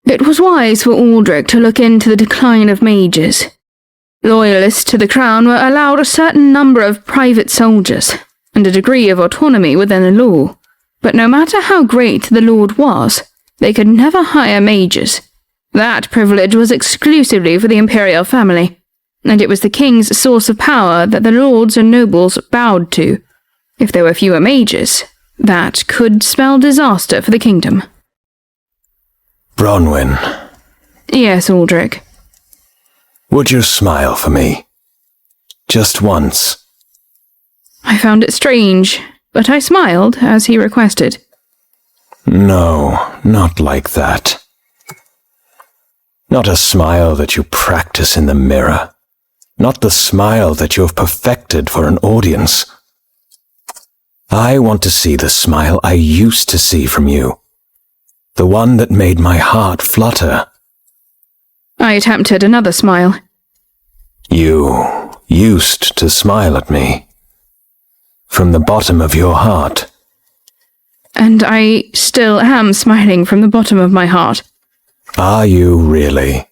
It was wise for Aldrich to look into the decline of mages. Loyalists to the crown were allowed a certain number of private soldiers, and a degree of autonomy within the law. But no matter how great the lord was, they could never hire mages. That privilege was exclusively for the imperial family, and it was the king's source of power that the lords and nobles bowed to. If there were fewer mages, that could spell disaster for the kingdom. Bronwyn. Yes, Aldrich. Would you smile for me? Just once. I found it strange, but I smiled as he requested. No, not like that. Not a smile that you practice in the mirror. Not the smile that you have perfected for an audience. I want to see the smile I used to see from you. The one that made my heart flutter. I attempted another smile. You used to smile at me. From the bottom of your heart. And I still am smiling from the bottom of my heart. Are you really?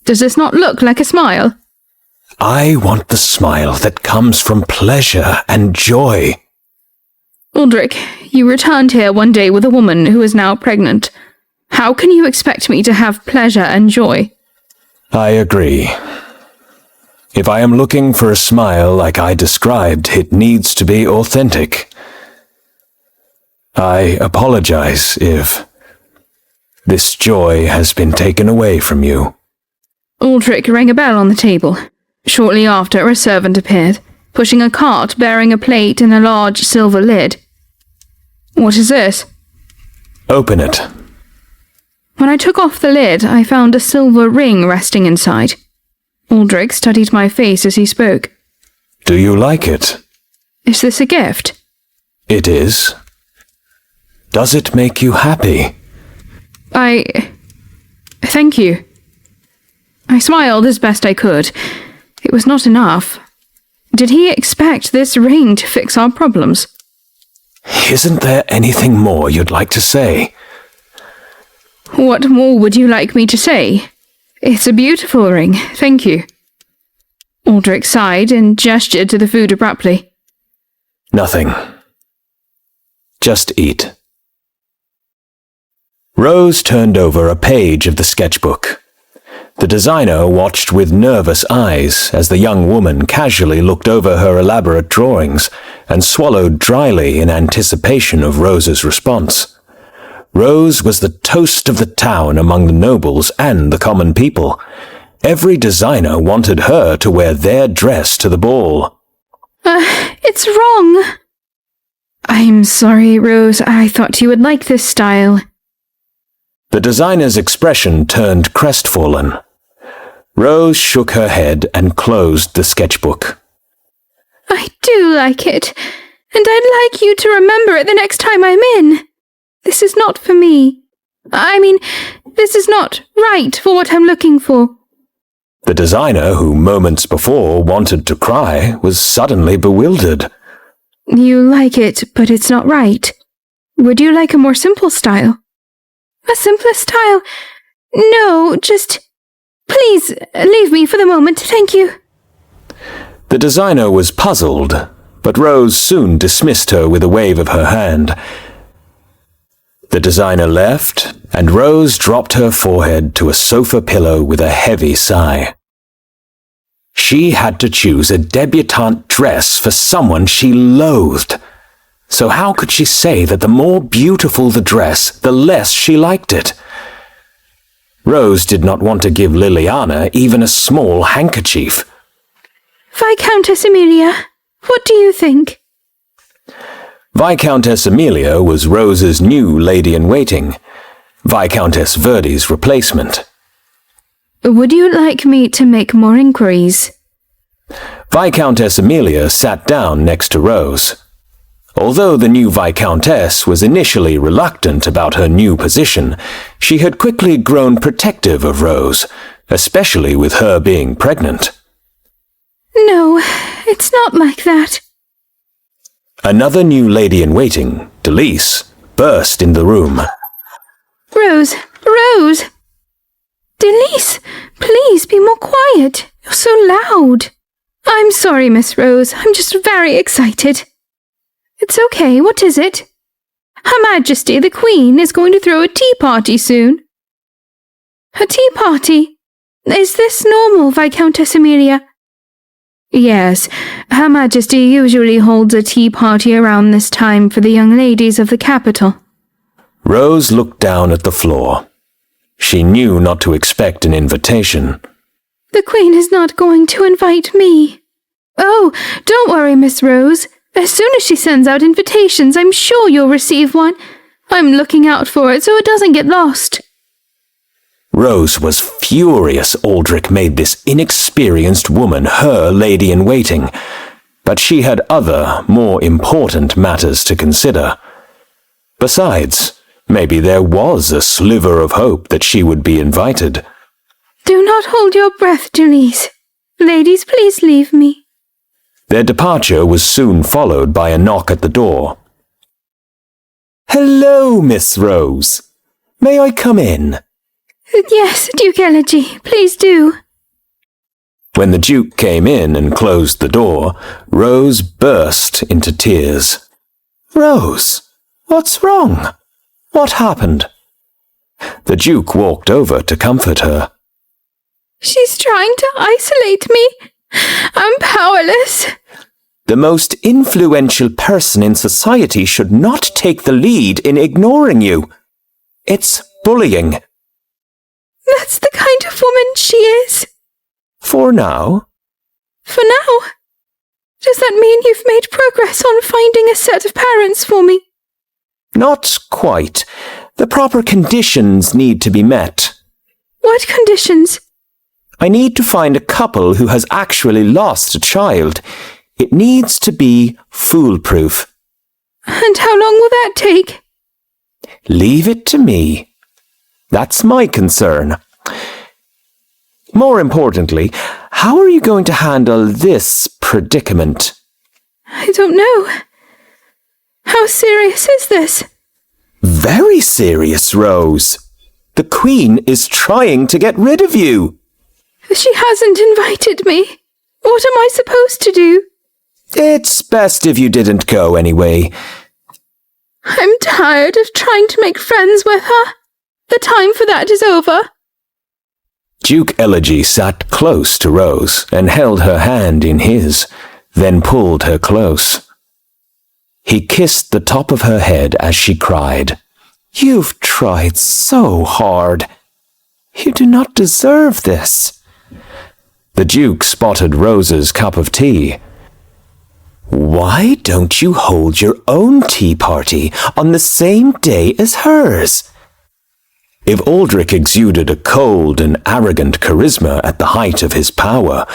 Does this not look like a smile? I want the smile that comes from pleasure and joy. Aldrich, you returned here one day with a woman who is now pregnant. How can you expect me to have pleasure and joy? I agree. If I am looking for a smile like I described, it needs to be authentic. I apologize if this joy has been taken away from you. Aldrich rang a bell on the table. Shortly after, a servant appeared, pushing a cart bearing a plate and a large silver lid. What is this? Open it. When I took off the lid, I found a silver ring resting inside. Aldrich studied my face as he spoke. Do you like it? Is this a gift? It is. Does it make you happy? Thank you. I smiled as best I could. It was not enough. Did he expect this ring to fix our problems? Isn't there anything more you'd like to say? What more would you like me to say? It's a beautiful ring, thank you. Aldrich sighed and gestured to the food abruptly. Nothing. Just eat. Rose turned over a page of the sketchbook. The designer watched with nervous eyes as the young woman casually looked over her elaborate drawings and swallowed dryly in anticipation of Rose's response. Rose was the toast of the town among the nobles and the common people. Every designer wanted her to wear their dress to the ball. It's wrong. I'm sorry, Rose. I thought you would like this style. The designer's expression turned crestfallen. Rose shook her head and closed the sketchbook. I do like it, and I'd like you to remember it the next time I'm in. This is not for me. This is not right for what I'm looking for. The designer, who moments before wanted to cry, was suddenly bewildered. You like it, but it's not right. Would you like a more simple style? A simpler style? No, just... Please, leave me for the moment, thank you. The designer was puzzled, but Rose soon dismissed her with a wave of her hand. The designer left, and Rose dropped her forehead to a sofa pillow with a heavy sigh. She had to choose a debutante dress for someone she loathed. So how could she say that the more beautiful the dress, the less she liked it? Rose did not want to give Liliana even a small handkerchief. Viscountess Amelia, what do you think? Viscountess Amelia was Rose's new lady-in-waiting, Viscountess Verdi's replacement. Would you like me to make more inquiries? Viscountess Amelia sat down next to Rose. Although the new Viscountess was initially reluctant about her new position, she had quickly grown protective of Rose, especially with her being pregnant. No, it's not like that. Another new lady-in-waiting, Delise, burst in the room. Rose! Rose! quiet. You're so loud. I'm sorry, Miss Rose. I'm just very excited. It's okay. What is it? Her Majesty, the Queen, is going to throw a tea party soon. A tea party? Is this normal, Viscountess Amelia? Yes, Her Majesty usually holds a tea party around this time for the young ladies of the capital. Rose looked down at the floor. She knew not to expect an invitation. The Queen is not going to invite me. Oh, don't worry, Miss Rose. As soon as she sends out invitations, I'm sure you'll receive one. I'm looking out for it so it doesn't get lost. Rose was furious Aldrich made this inexperienced woman her lady-in-waiting, but she had other, more important matters to consider. Besides, maybe there was a sliver of hope that she would be invited. Do not hold your breath, Denise. Ladies, please leave me. Their departure was soon followed by a knock at the door. "Hello, Miss Rose. May I come in?" Yes, Duke Elegy, please do. When the Duke came in and closed the door, Rose burst into tears. "Rose, what's wrong? What happened?" The Duke walked over to comfort her. She's trying to isolate me. I'm powerless. The most influential person in society should not take the lead in ignoring you. It's bullying. That's the kind of woman she is. For now. For now? Does that mean you've made progress on finding a set of parents for me? Not quite. The proper conditions need to be met. What conditions? I need to find a couple who has actually lost a child. It needs to be foolproof. And how long will that take? Leave it to me. That's my concern. More importantly, how are you going to handle this predicament? I don't know. How serious is this? Very serious, Rose. The Queen is trying to get rid of you. She hasn't invited me. What am I supposed to do? It's best if you didn't go anyway. I'm tired of trying to make friends with her. The time for that is over. Duke Elegy sat close to Rose and held her hand in his, then pulled her close. He kissed the top of her head as she cried, "You've tried so hard. You do not deserve this." The Duke spotted Rose's cup of tea. "Why don't you hold your own tea party on the same day as hers?" If Aldrich exuded a cold and arrogant charisma at the height of his power,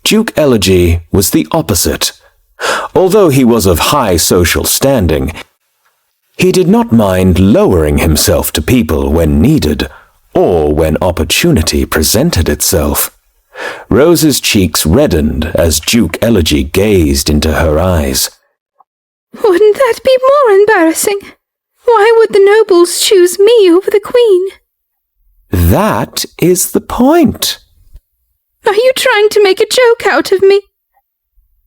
Duke Elegy was the opposite. Although he was of high social standing, he did not mind lowering himself to people when needed, or when opportunity presented itself. Rose's cheeks reddened as Duke Elegy gazed into her eyes. Wouldn't that be more embarrassing? Why would the nobles choose me over the Queen? That is the point. Are you trying to make a joke out of me?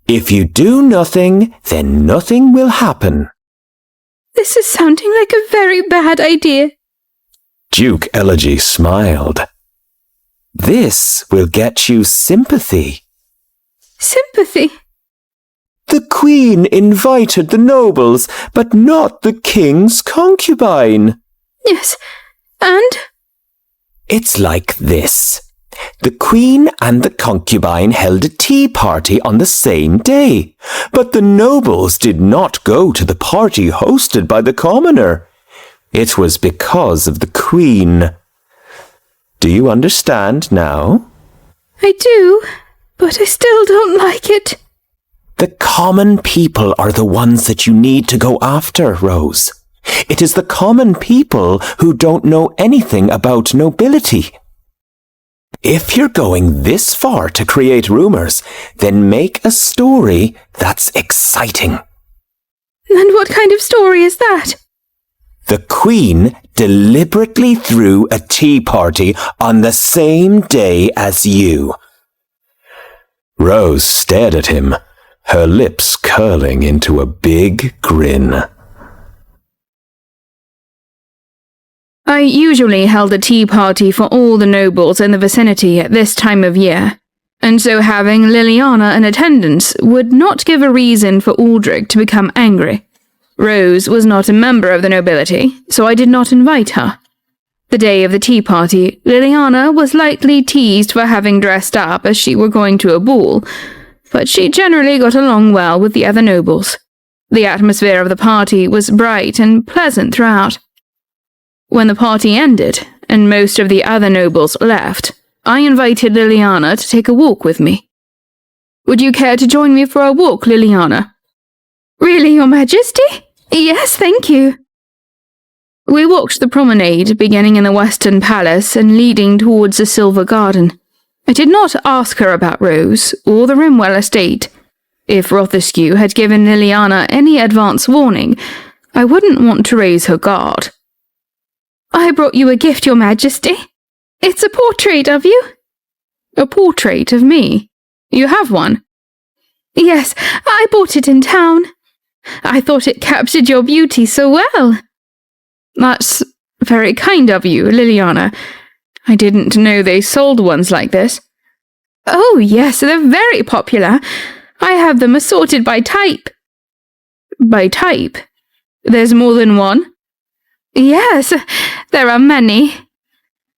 If you do nothing, then nothing will happen. This is sounding like a very bad idea. Duke Elegy smiled. This will get you sympathy. Sympathy? The Queen invited the nobles, but not the King's concubine. Yes, and? It's like this. The Queen and the concubine held a tea party on the same day, but the nobles did not go to the party hosted by the commoner. It was because of the Queen. Do you understand now? I do, but I still don't like it. The common people are the ones that you need to go after, Rose. It is the common people who don't know anything about nobility. If you're going this far to create rumors, then make a story that's exciting. And what kind of story is that? The Queen deliberately threw a tea party on the same day as you. Rose stared at him, her lips curling into a big grin. I usually held a tea party for all the nobles in the vicinity at this time of year, and so having Liliana in attendance would not give a reason for Aldrich to become angry. Rose was not a member of the nobility, so I did not invite her. The day of the tea party, Liliana was likely teased for having dressed up as she were going to a ball, but she generally got along well with the other nobles. The atmosphere of the party was bright and pleasant throughout. When the party ended, and most of the other nobles left, I invited Liliana to take a walk with me. "Would you care to join me for a walk, Liliana?" "Really, Your Majesty? Yes, thank you." We walked the promenade, beginning in the Western Palace and leading towards the Silver Garden. I did not ask her about Rose or the Rimwell estate. If Rothescue had given Liliana any advance warning, I wouldn't want to raise her guard. "I brought you a gift, Your Majesty. It's a portrait of you." "A portrait of me? You have one?" "Yes, I bought it in town. I thought it captured your beauty so well." "That's very kind of you, Liliana. I didn't know they sold ones like this." "Oh, yes, they're very popular. I have them assorted by type." "By type? There's more than one?" "Yes, there are many."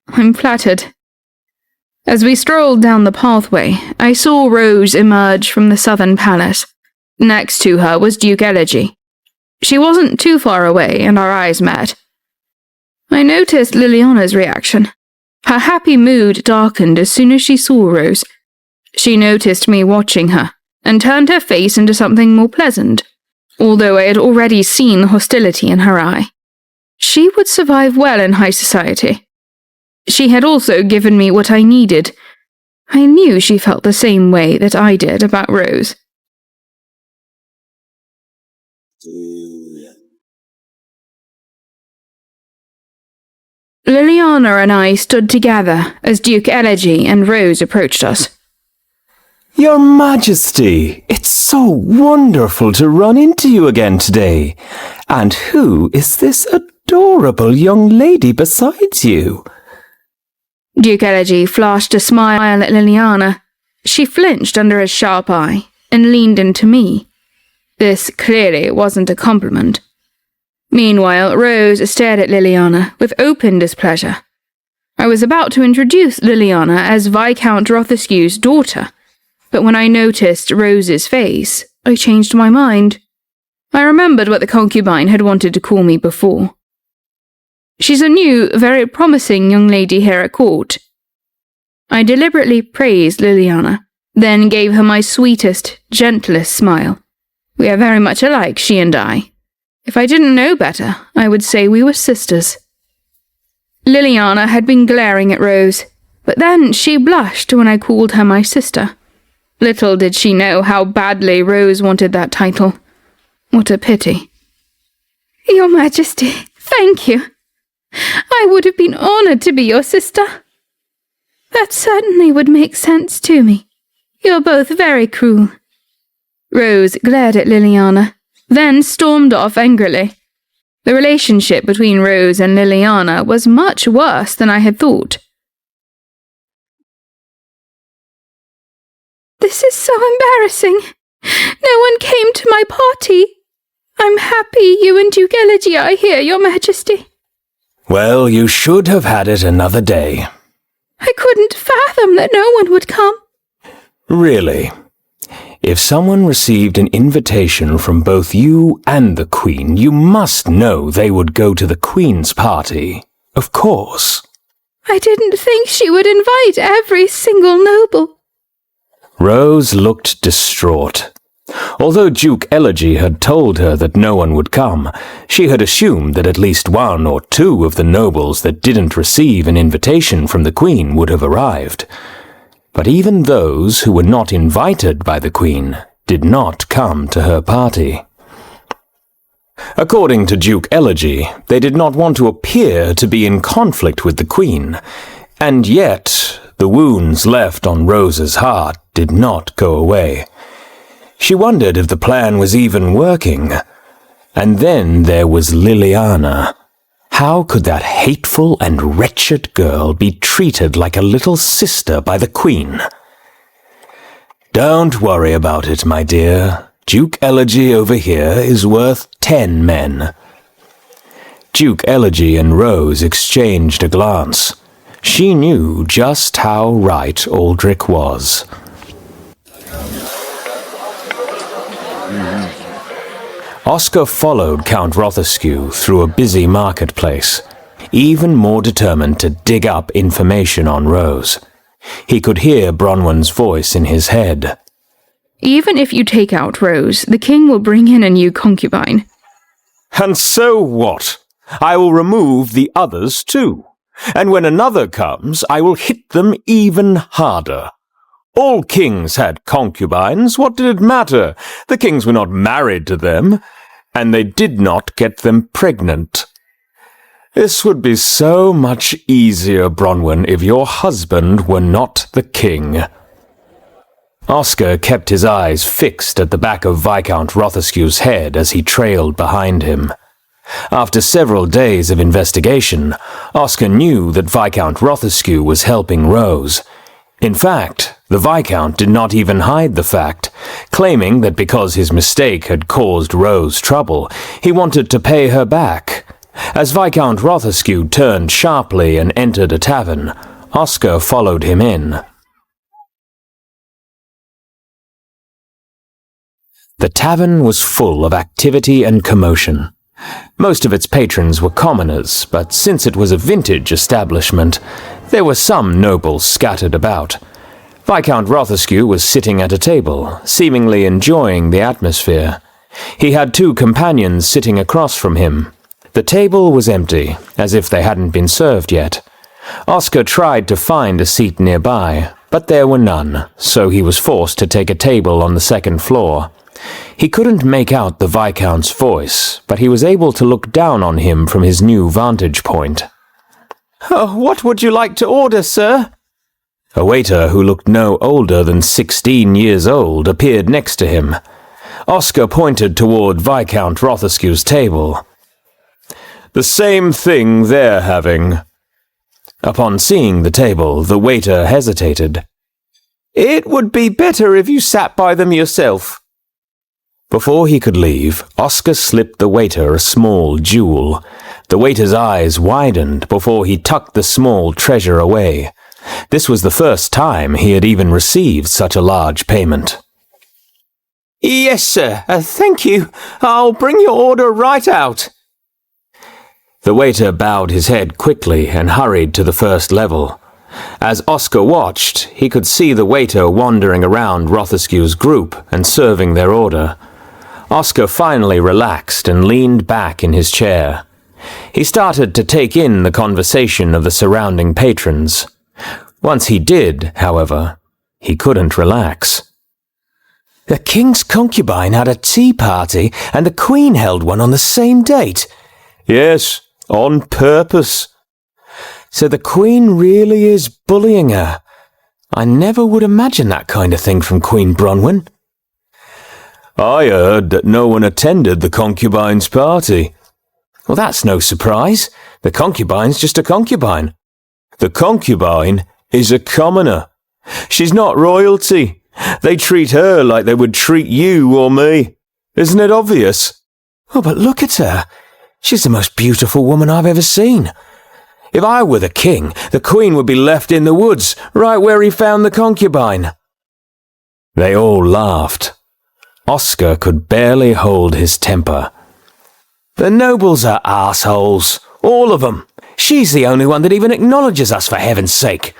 I'm flattered. As we strolled down the pathway, I saw Rose emerge from the southern palace. Next to her was Duke Elegy. She wasn't too far away, and our eyes met. I noticed Liliana's reaction. Her happy mood darkened as soon as she saw Rose. She noticed me watching her, and turned her face into something more pleasant, although I had already seen the hostility in her eye. She would survive well in high society. She had also given me what I needed. I knew she felt the same way that I did about Rose. Liliana and I stood together as Duke Elegy and Rose approached us. Your Majesty, it's so wonderful to run into you again today. And who is this adorable young lady besides you? Duke Elegy flashed a smile at Liliana. She flinched under his sharp eye and leaned into me. This clearly wasn't a compliment. Meanwhile, Rose stared at Liliana with open displeasure. I was about to introduce Liliana as Viscount Rothescue's daughter, but when I noticed Rose's face, I changed my mind. I remembered what the concubine had wanted to call me before. She's a new, very promising young lady here at court. I deliberately praised Liliana, then gave her my sweetest, gentlest smile. We are very much alike, she and I. If I didn't know better, I would say we were sisters. Liliana had been glaring at Rose, but then she blushed when I called her my sister. Little did she know how badly Rose wanted that title. What a pity. Your Majesty, thank you. I would have been honored to be your sister. That certainly would make sense to me. You're both very cruel. Rose glared at Liliana, then stormed off angrily. The relationship between Rose and Liliana was much worse than I had thought. This is so embarrassing. No one came to my party. I'm happy you and Duke Elegy are here, Your Majesty. Well, you should have had it another day. I couldn't fathom that no one would come. Really? If someone received an invitation from both you and the Queen, you must know they would go to the Queen's party. Of course. I didn't think she would invite every single noble. Rose looked distraught. Although Duke Elegy had told her that no one would come, she had assumed that at least one or two of the nobles that didn't receive an invitation from the Queen would have arrived. But even those who were not invited by the Queen did not come to her party. According to Duke Elegy, they did not want to appear to be in conflict with the Queen, and yet The wounds left on Rose's heart did not go away. She wondered if the plan was even working. And then there was Liliana. How could that hateful and wretched girl be treated like a little sister by the Queen? Don't worry about it, my dear. Duke Elegy over here is worth 10 men. Duke Elegy and Rose exchanged a glance. She knew just how right Aldrich was. Oscar followed Count Rothescue through a busy marketplace, even more determined to dig up information on Rose. He could hear Bronwyn's voice in his head. Even if you take out Rose, the king will bring in a new concubine. And so what? I will remove the others too. And when another comes, I will hit them even harder. All kings had concubines. What did it matter? The kings were not married to them, and they did not get them pregnant. This would be so much easier, Bronwyn, if your husband were not the king. Oscar kept his eyes fixed at the back of Viscount Rothescue's head as he trailed behind him. After several days of investigation, Oscar knew that Viscount Rothescue was helping Rose. In fact, the Viscount did not even hide the fact, claiming that because his mistake had caused Rose trouble, he wanted to pay her back. As Viscount Rothescue turned sharply and entered a tavern, Oscar followed him in. The tavern was full of activity and commotion. Most of its patrons were commoners, but since it was a vintage establishment, there were some nobles scattered about. Viscount Rothescue was sitting at a table, seemingly enjoying the atmosphere. He had 2 companions sitting across from him. The table was empty, as if they hadn't been served yet. Oscar tried to find a seat nearby, but there were none, so he was forced to take a table on the 2nd floor. He couldn't make out the Viscount's voice, but he was able to look down on him from his new vantage point. What would you like to order, sir? A waiter who looked no older than 16 years old appeared next to him. Oscar pointed toward Viscount Rothescue's table. The same thing they're having. Upon seeing the table, the waiter hesitated. It would be better if you sat by them yourself. Before he could leave, Oscar slipped the waiter a small jewel. The waiter's eyes widened before he tucked the small treasure away. This was the first time he had even received such a large payment. Yes, sir. Thank you. I'll bring your order right out. The waiter bowed his head quickly and hurried to the first level. As Oscar watched, he could see the waiter wandering around Rothescue's group and serving their order. Oscar finally relaxed and leaned back in his chair. He started to take in the conversation of the surrounding patrons. Once he did, however, he couldn't relax. The king's concubine had a tea party, and the Queen held one on the same date. Yes, on purpose. So the Queen really is bullying her. I never would imagine that kind of thing from Queen Bronwyn. I heard that no one attended the concubine's party. Well, that's no surprise. The concubine's just a concubine. The concubine is a commoner. She's not royalty. They treat her like they would treat you or me. Isn't it obvious? Oh, but look at her. She's the most beautiful woman I've ever seen. If I were the king, the Queen would be left in the woods, right where he found the concubine. They all laughed. Oscar could barely hold his temper. The nobles are arseholes, all of them. She's the only one that even acknowledges us, for heaven's sake.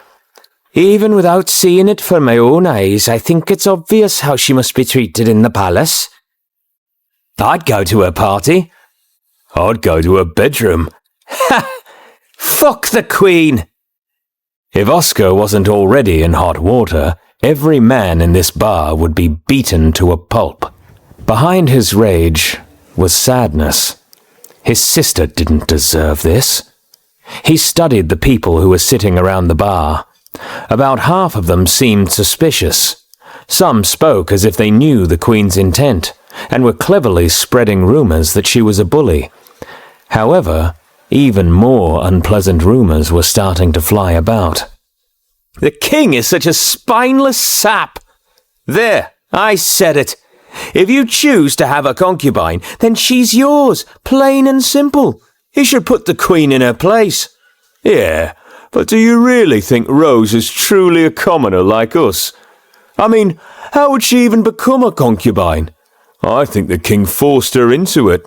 Even without seeing it for my own eyes, I think it's obvious how she must be treated in the palace. I'd go to her party. I'd go to her bedroom. Ha! Fuck the Queen! If Oscar wasn't already in hot water, every man in this bar would be beaten to a pulp. Behind his rage was sadness. His sister didn't deserve this. He studied the people who were sitting around the bar, About half of them seemed suspicious. Some spoke as if they knew the Queen's intent, and were cleverly spreading rumours that she was a bully. However, even more unpleasant rumours were starting to fly about. "The king is such a spineless sap!" "There, I said it. If you choose to have a concubine, then she's yours, plain and simple. You should put the Queen in her place." "Yeah, but do you really think Rose is truly a commoner like us? I mean, how would she even become a concubine? I think the king forced her into it."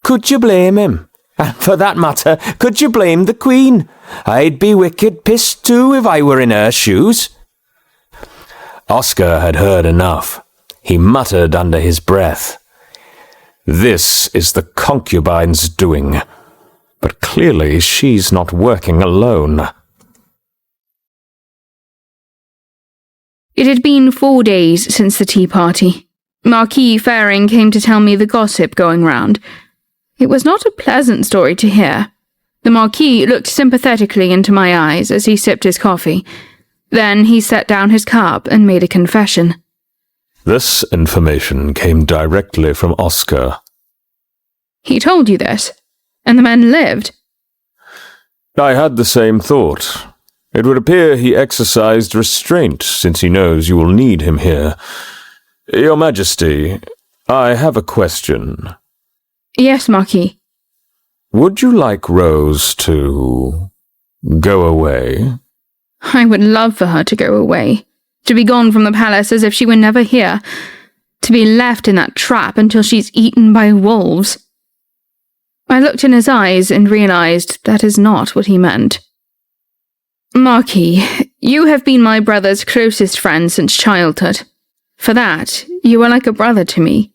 "Could you blame him? And for that matter, could you blame the Queen? I'd be wicked pissed too if I were in her shoes." Oscar had heard enough. He muttered under his breath, "This is the concubine's doing. But clearly she's not working alone." It had been 4 days since the tea party. Marquis Faring came to tell me the gossip going round. It was not a pleasant story to hear. The Marquis looked sympathetically into my eyes as he sipped his coffee. Then he set down his cup and made a confession. "This information came directly from Oscar." "He told you this? And the men lived?" "I had the same thought. It would appear he exercised restraint, since he knows you will need him here. Your Majesty, I have a question." "Yes, Marquis." "Would you like Rose to go away?" "I would love for her to go away. To be gone from the palace as if she were never here. To be left in that trap until she's eaten by wolves." I looked in his eyes and realized that is not what he meant. "Marquis, you have been my brother's closest friend since childhood. For that, you are like a brother to me.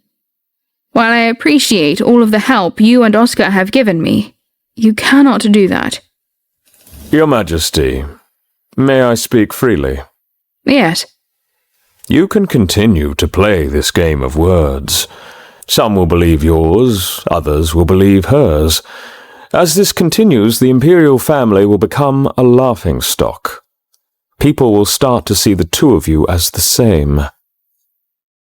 While I appreciate all of the help you and Oscar have given me, you cannot do that." "Your Majesty, may I speak freely?" "Yes." "You can continue to play this game of words. Some will believe yours, others will believe hers. As this continues, the imperial family will become a laughingstock. People will start to see the two of you as the same."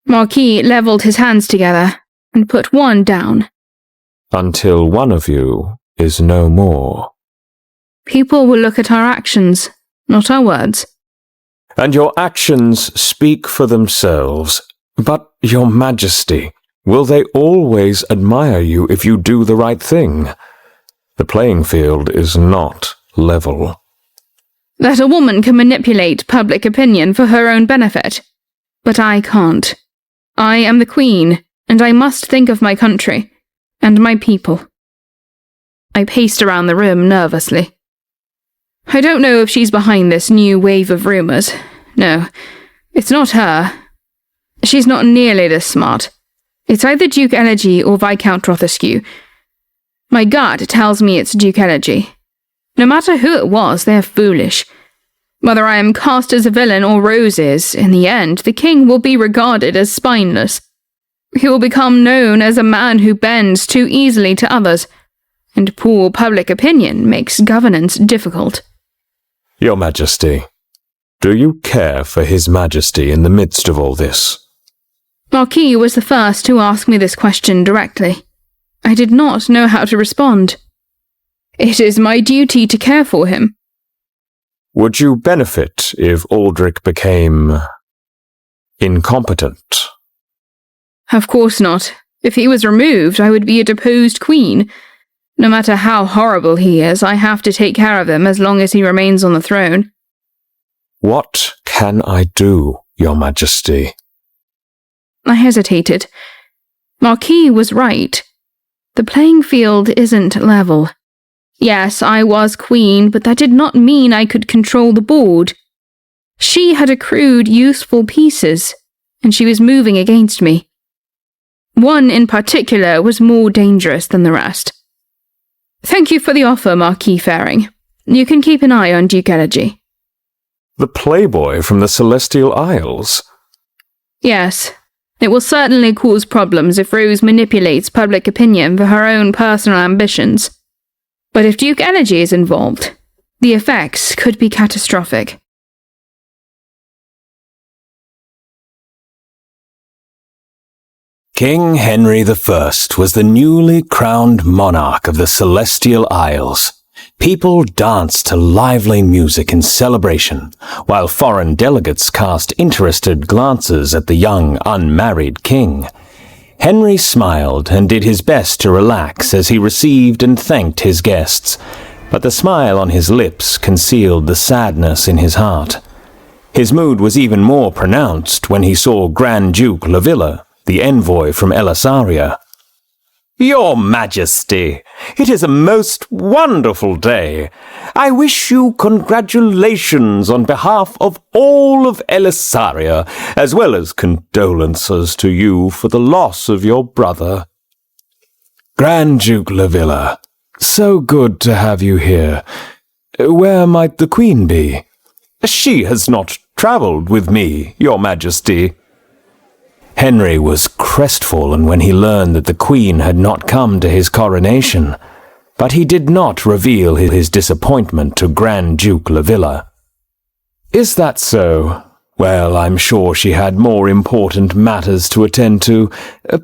Marquis levelled his hands together and put one down. "Until one of you is no more." "People will look at our actions, not our words." "And your actions speak for themselves. But, Your Majesty, will they always admire you if you do the right thing? The playing field is not level." "That a woman can manipulate public opinion for her own benefit. But I can't. I am the Queen, and I must think of my country, and my people." I paced around the room nervously. "I don't know if she's behind this new wave of rumours. No, it's not her. She's not nearly this smart. It's either Duke Elegy or Viscount Rothescue. My gut tells me it's Duke Elegy. No matter who it was, they're foolish. Whether I am cast as a villain or Rose is, in the end, the king will be regarded as spineless. He will become known as a man who bends too easily to others, and poor public opinion makes governance difficult." "Your Majesty, do you care for His Majesty in the midst of all this?" Marquis was the first to ask me this question directly. I did not know how to respond. It is my duty to care for him. "Would you benefit if Aldrich became incompetent?" Of course not. If he was removed, I would be a deposed queen. No matter how horrible he is, I have to take care of him as long as he remains on the throne. "What can I do, Your Majesty?" I hesitated. Marquis was right. The playing field isn't level. Yes, I was queen, but that did not mean I could control the board. She had accrued useful pieces, and she was moving against me. One in particular was more dangerous than the rest. "Thank you for the offer, Marquis Faring. You can keep an eye on Duke Elegy." "The playboy from the Celestial Isles?" "Yes. It will certainly cause problems if Rose manipulates public opinion for her own personal ambitions. But if Duke Elegy is involved, The effects could be catastrophic. King Henry I was the newly crowned monarch of the Celestial Isles. People danced to lively music in celebration, while foreign delegates cast interested glances at the young, unmarried king. Henry smiled and did his best to relax as he received and thanked his guests, but the smile on his lips concealed the sadness in his heart. His mood was even more pronounced when he saw Grand Duke Lavilla, the envoy from Elisaria. "Your Majesty, it is a most wonderful day. I wish you congratulations on behalf of all of Elisaria, as well as condolences to you for the loss of your brother." "Grand Duke Lavilla, so good to have you here. Where might the Queen be?" "She has not travelled with me, Your Majesty." Henry was crestfallen when he learned that the Queen had not come to his coronation, but he did not reveal his disappointment to Grand Duke Lavilla. "Is that so? Well, I'm sure she had more important matters to attend to.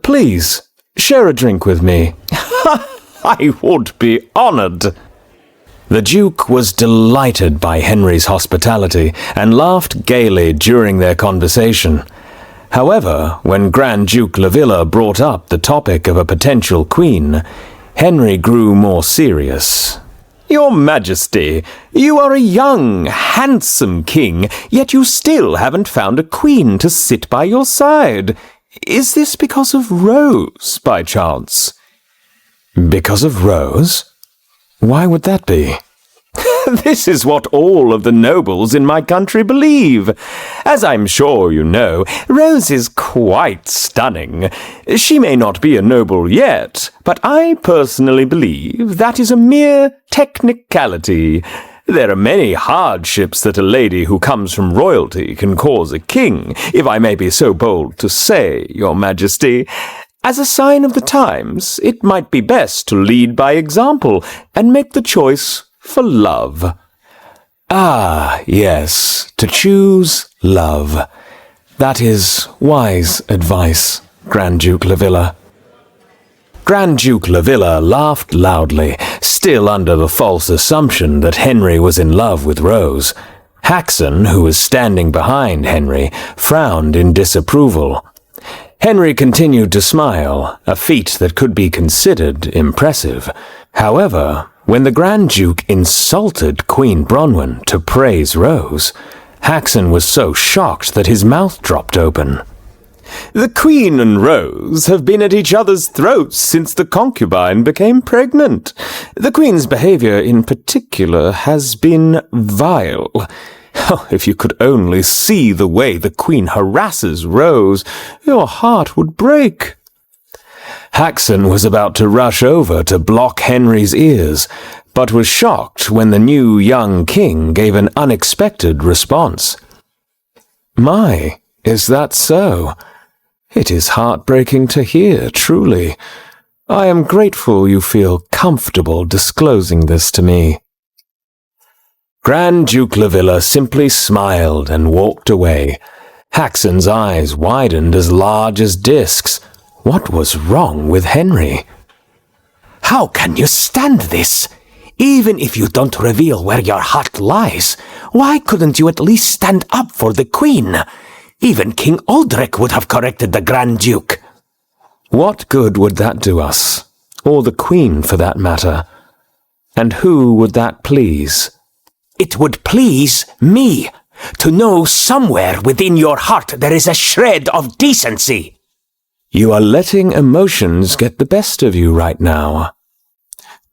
Please, share a drink with me." "I would be honoured." The Duke was delighted by Henry's hospitality and laughed gaily during their conversation. However, when Grand Duke Lavilla brought up the topic of a potential queen, Henry grew more serious. "Your Majesty, you are a young, handsome king, yet you still haven't found a queen to sit by your side. Is this because of Rose, by chance?" "Because of Rose? Why would that be?" "This is what all of the nobles in my country believe. As I'm sure you know, Rose is quite stunning. She may not be a noble yet, but I personally believe that is a mere technicality. There are many hardships that a lady who comes from royalty can cause a king, if I may be so bold to say, Your Majesty. As a sign of the times, it might be best to lead by example and make the choice for love." "Ah, yes, to choose love. That is wise advice, Grand Duke Lavilla." Grand Duke Lavilla laughed loudly, still under the false assumption that Henry was in love with Rose. Haxon, who was standing behind Henry, frowned in disapproval. Henry continued to smile, a feat that could be considered impressive. However, when the Grand Duke insulted Queen Bronwyn to praise Rose, Haxon was so shocked that his mouth dropped open. "The Queen and Rose have been at each other's throats since the concubine became pregnant. The Queen's behavior in particular has been vile. Oh, if you could only see the way the Queen harasses Rose, your heart would break." Haxon was about to rush over to block Henry's ears, but was shocked when the new young king gave an unexpected response. "My, is that so? It is heartbreaking to hear, truly. I am grateful you feel comfortable disclosing this to me." Grand Duke Lavilla simply smiled and walked away. Haxon's eyes widened as large as discs. What was wrong with Henry? "How can you stand this? Even if you don't reveal where your heart lies, why couldn't you at least stand up for the Queen? Even King Aldrich would have corrected the Grand Duke." What good would that do us? Or the Queen, for that matter? And who would that please? "It would please me, to know somewhere within your heart there is a shred of decency." You are letting emotions get the best of you right now.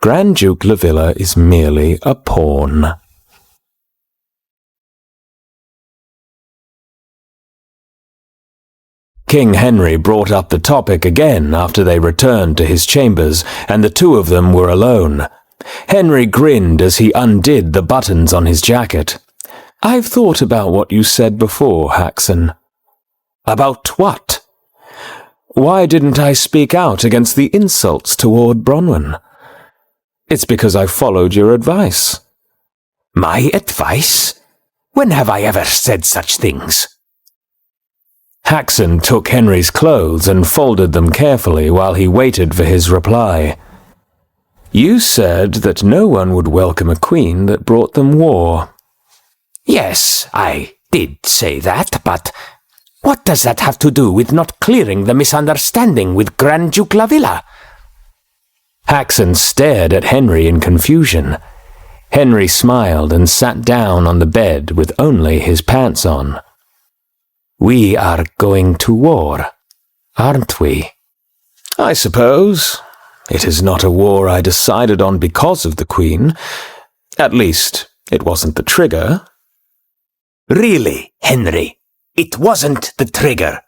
Grand Duke Lavilla is merely a pawn. King Henry brought up the topic again after they returned to his chambers, and the two of them were alone. Henry grinned as he undid the buttons on his jacket. "I've thought about what you said before, Haxon." "About what?" "Why didn't I speak out against the insults toward Bronwyn?" "It's because I followed your advice." My advice? When have I ever said such things? Haxon took Henry's clothes and folded them carefully while he waited for his reply. You said that no one would welcome a queen that brought them war. Yes, I did say that, but what does that have to do with not clearing the misunderstanding with Grand Duke Lavilla? Haxon stared at Henry in confusion. Henry smiled and sat down on the bed with only his pants on. We are going to war, aren't we? I suppose. It is not a war I decided on because of the Queen. At least, it wasn't the trigger. Really, Henry? It wasn't the trigger?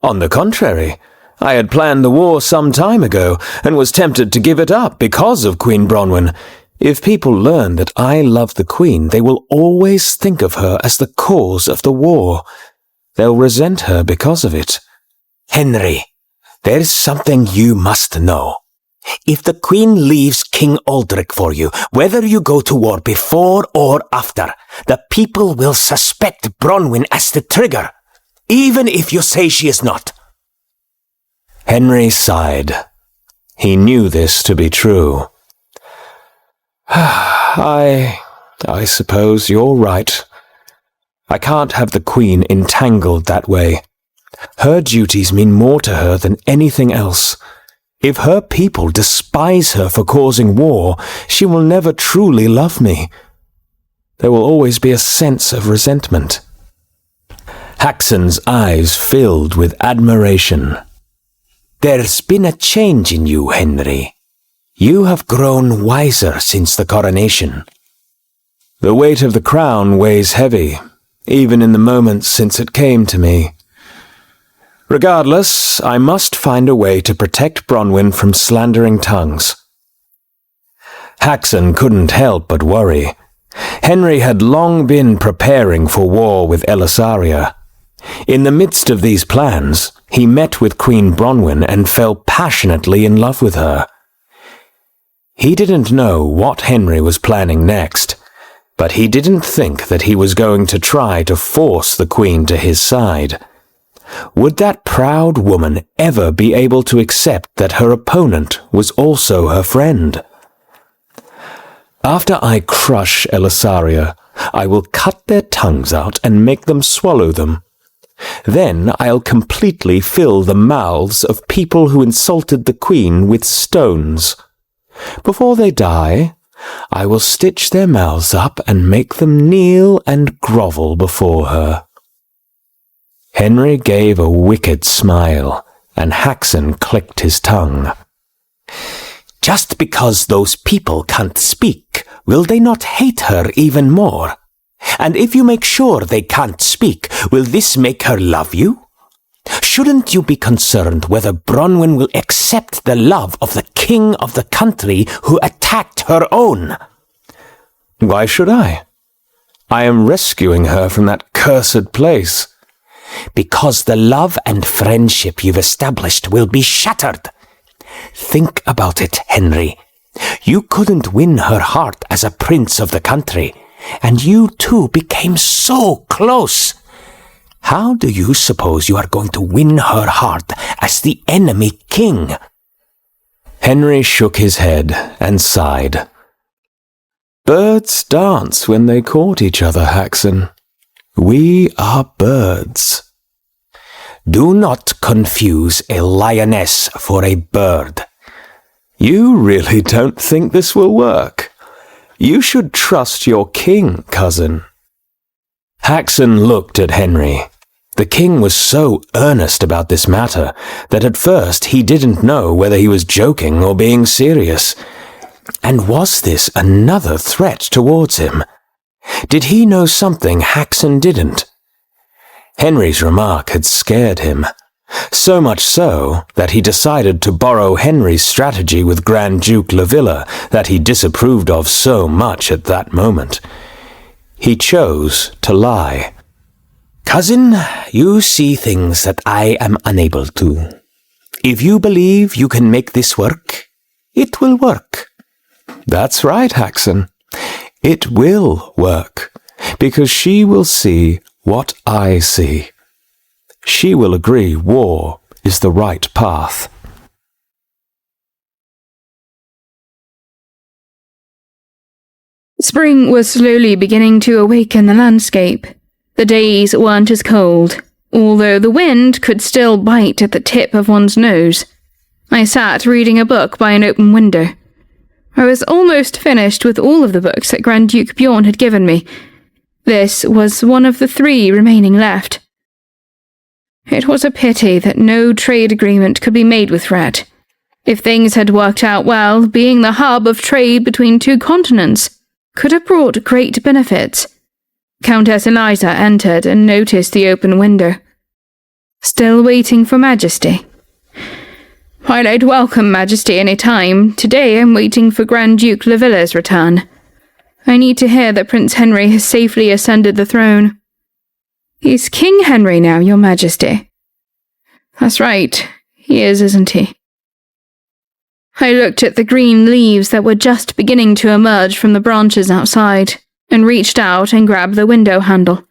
On the contrary, I had planned the war some time ago and was tempted to give it up because of Queen Bronwyn. If people learn that I love the Queen, they will always think of her as the cause of the war. They'll resent her because of it. Henry, there's something you must know. If the Queen leaves King Aldrich for you, whether you go to war before or after, the people will suspect Bronwyn as the trigger, even if you say she is not. Henry sighed. He knew this to be true. I suppose you're right. I can't have the Queen entangled that way. Her duties mean more to her than anything else. If her people despise her for causing war, she will never truly love me. There will always be a sense of resentment. Haxon's eyes filled with admiration. There's been a change in you, Henry. You have grown wiser since the coronation. The weight of the crown weighs heavy, even in the moments since it came to me. Regardless, I must find a way to protect Bronwyn from slandering tongues. Haxon couldn't help but worry. Henry had long been preparing for war with Elisaria. In the midst of these plans, he met with Queen Bronwyn and fell passionately in love with her. He didn't know what Henry was planning next, but he didn't think that he was going to try to force the Queen to his side. Would that proud woman ever be able to accept that her opponent was also her friend? After I crush Elisaria, I will cut their tongues out and make them swallow them. Then I'll completely fill the mouths of people who insulted the Queen with stones. Before they die, I will stitch their mouths up and make them kneel and grovel before her. Henry gave a wicked smile, and Haxon clicked his tongue. Just because those people can't speak, will they not hate her even more? And if you make sure they can't speak, will this make her love you? Shouldn't you be concerned whether Bronwyn will accept the love of the king of the country who attacked her own? Why should I? I am rescuing her from that cursed place. Because the love and friendship you've established will be shattered. Think about it, Henry. You couldn't win her heart as a prince of the country, and you two became so close. How do you suppose you are going to win her heart as the enemy king? Henry shook his head and sighed. Birds dance when they court each other, Haxon. We are birds. Do not confuse a lioness for a bird. You really don't think this will work? You should trust your king, cousin. Haxon looked at Henry. The king was so earnest about this matter that at first he didn't know whether he was joking or being serious. And was this another threat towards him? Did he know something Haxon didn't? Henry's remark had scared him, so much so that he decided to borrow Henry's strategy with Grand Duke Lavilla that he disapproved of so much at that moment. He chose to lie. Cousin, you see things that I am unable to. If you believe you can make this work, it will work. That's right, Haxon. It will work, because she will see what I see. She will agree war is the right path. Spring was slowly beginning to awaken the landscape. The days weren't as cold, although the wind could still bite at the tip of one's nose. I sat reading a book by an open window. I was almost finished with all of the books that Grand Duke Bjorn had given me. This was one of the 3 remaining left. It was a pity that no trade agreement could be made with Red. If things had worked out well, being the hub of trade between 2 continents could have brought great benefits. Countess Eliza entered and noticed the open window. Still waiting for Majesty. While I'd welcome Majesty any time, today I'm waiting for Grand Duke Lavilla's return. I need to hear that Prince Henry has safely ascended the throne. He's King Henry now, Your Majesty. That's right, he is, isn't he? I looked at the green leaves that were just beginning to emerge from the branches outside, and reached out and grabbed the window handle.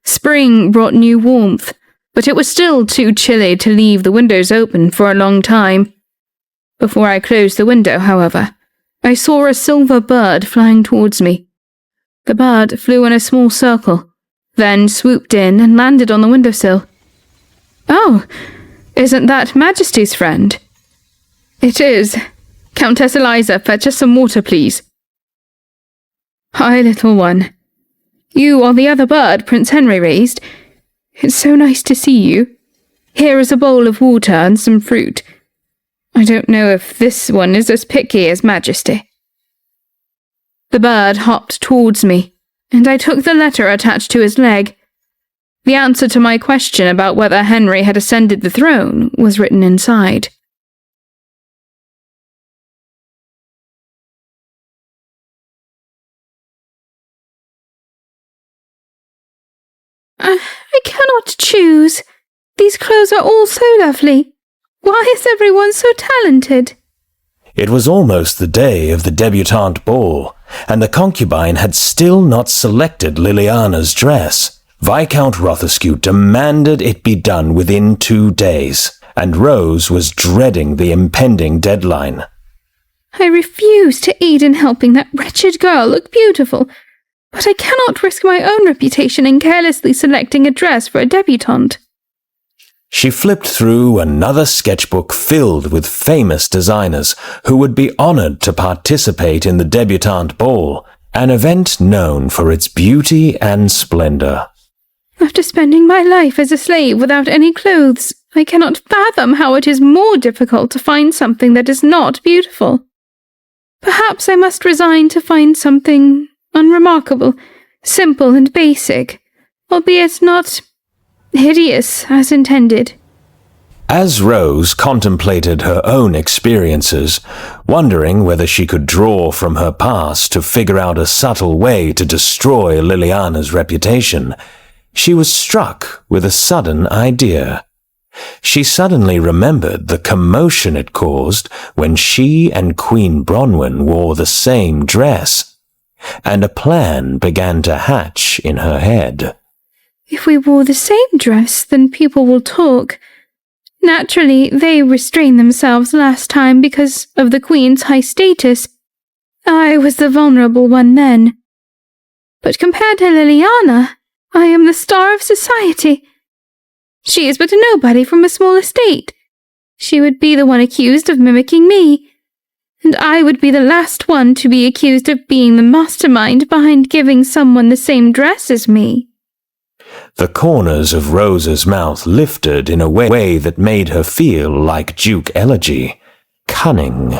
Spring brought new warmth, but it was still too chilly to leave the windows open for a long time. Before I closed the window, however, I saw a silver bird flying towards me. The bird flew in a small circle, then swooped in and landed on the windowsill. Oh, isn't that Majesty's friend? It is. Countess Eliza, fetch us some water, please. Hi, little one. You are the other bird Prince Henry raised. It's so nice to see you. Here is a bowl of water and some fruit. I don't know if this one is as picky as Majesty. The bird hopped towards me, and I took the letter attached to his leg. The answer to my question about whether Henry had ascended the throne was written inside. I cannot choose. These clothes are all so lovely. Why is everyone so talented? It was almost the day of the debutante ball, and the concubine had still not selected Liliana's dress. Viscount Rothescue demanded it be done within 2 days, and Rose was dreading the impending deadline. I refuse to aid in helping that wretched girl look beautiful, but I cannot risk my own reputation in carelessly selecting a dress for a debutante. She flipped through another sketchbook filled with famous designers who would be honored to participate in the debutante ball, an event known for its beauty and splendor. After spending my life as a slave without any clothes, I cannot fathom how it is more difficult to find something that is not beautiful. Perhaps I must resign to find something unremarkable, simple and basic, albeit not hideous as intended. As Rose contemplated her own experiences, wondering whether she could draw from her past to figure out a subtle way to destroy Liliana's reputation, she was struck with a sudden idea. She suddenly remembered the commotion it caused when she and Queen Bronwyn wore the same dress, and a plan began to hatch in her head. If we wore the same dress, then people will talk. Naturally, they restrained themselves last time because of the Queen's high status. I was the vulnerable one then. But compared to Liliana, I am the star of society. She is but a nobody from a small estate. She would be the one accused of mimicking me, and I would be the last one to be accused of being the mastermind behind giving someone the same dress as me. The corners of Rose's mouth lifted in a way that made her feel like Duke Elegy. Cunning.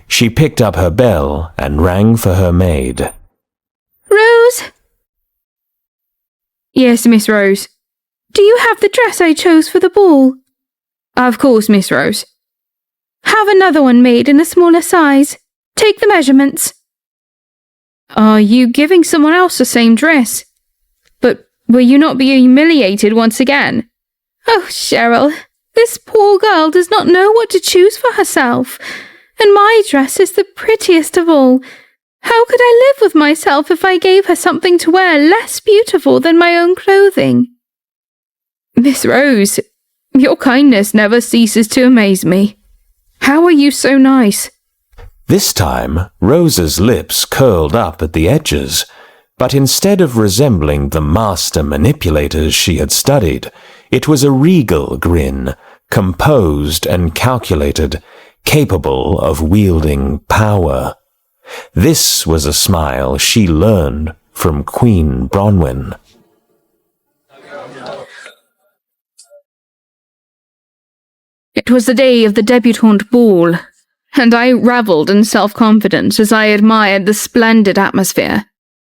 She picked up her bell and rang for her maid. Rose? Yes, Miss Rose. Do you have the dress I chose for the ball? Of course, Miss Rose. Have another one made in a smaller size. Take the measurements. Are you giving someone else the same dress? But will you not be humiliated once again? Oh, Cheryl, this poor girl does not know what to choose for herself, and my dress is the prettiest of all. How could I live with myself if I gave her something to wear less beautiful than my own clothing? Miss Rose, your kindness never ceases to amaze me. How are you so nice? This time, Rose's lips curled up at the edges, but instead of resembling the master manipulators she had studied, it was a regal grin, composed and calculated, capable of wielding power. This was a smile she learned from Queen Bronwyn. It was the day of the debutante ball, and I revelled in self-confidence as I admired the splendid atmosphere.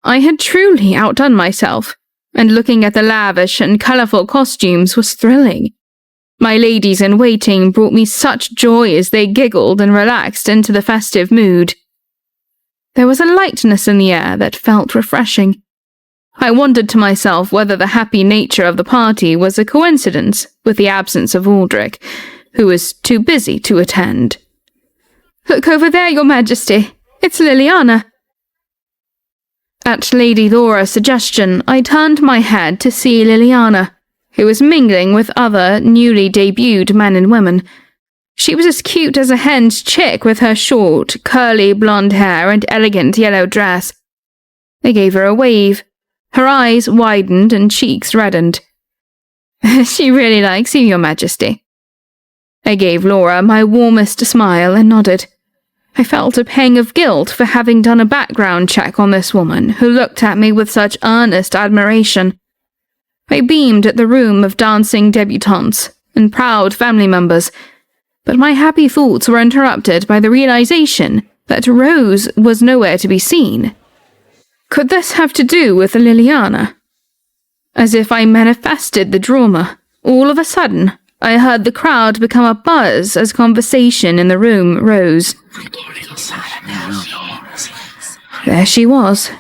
I had truly outdone myself, and looking at the lavish and colourful costumes was thrilling. My ladies-in-waiting brought me such joy as they giggled and relaxed into the festive mood. There was a lightness in the air that felt refreshing. I wondered to myself whether the happy nature of the party was a coincidence with the absence of Aldrich, who was too busy to attend. Look over there, Your Majesty. It's Liliana. At Lady Laura's suggestion, I turned my head to see Liliana, who was mingling with other newly debuted men and women. She was as cute as a hen's chick with her short, curly blonde hair and elegant yellow dress. I gave her a wave. Her eyes widened and cheeks reddened. She really likes you, Your Majesty. I gave Laura my warmest smile and nodded. I felt a pang of guilt for having done a background check on this woman who looked at me with such earnest admiration. I beamed at the room of dancing debutantes and proud family members, but my happy thoughts were interrupted by the realization that Rose was nowhere to be seen. Could this have to do with Liliana? As if I manifested the drama, all of a sudden, I heard the crowd become a buzz as conversation in the room rose. There she was.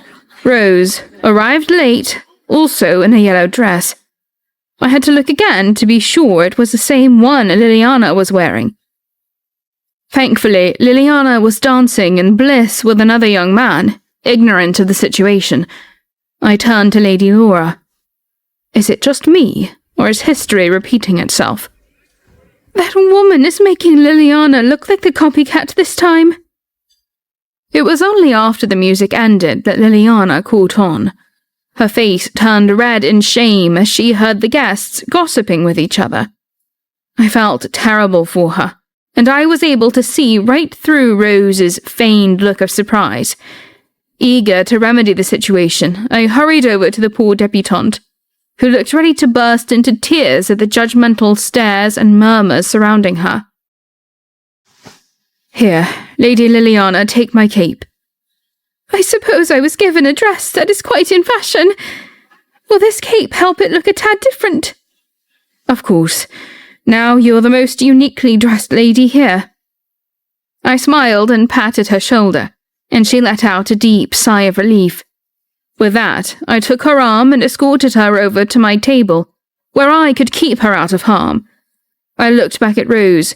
Rose, arrived late, also in a yellow dress. I had to look again to be sure it was the same one Liliana was wearing. Thankfully, Liliana was dancing in bliss with another young man, ignorant of the situation. I turned to Lady Laura. Is it just me, or is history repeating itself? That woman is making Liliana look like the copycat this time. It was only after the music ended that Liliana caught on. Her face turned red in shame as she heard the guests gossiping with each other. I felt terrible for her, and I was able to see right through Rose's feigned look of surprise. Eager to remedy the situation, I hurried over to the poor debutante, who looked ready to burst into tears at the judgmental stares and murmurs surrounding her. Here, Lady Liliana, take my cape. I suppose I was given a dress that is quite in fashion. Will this cape help it look a tad different? Of course. Now you're the most uniquely dressed lady here. I smiled and patted her shoulder, and she let out a deep sigh of relief. With that, I took her arm and escorted her over to my table, where I could keep her out of harm. I looked back at Rose.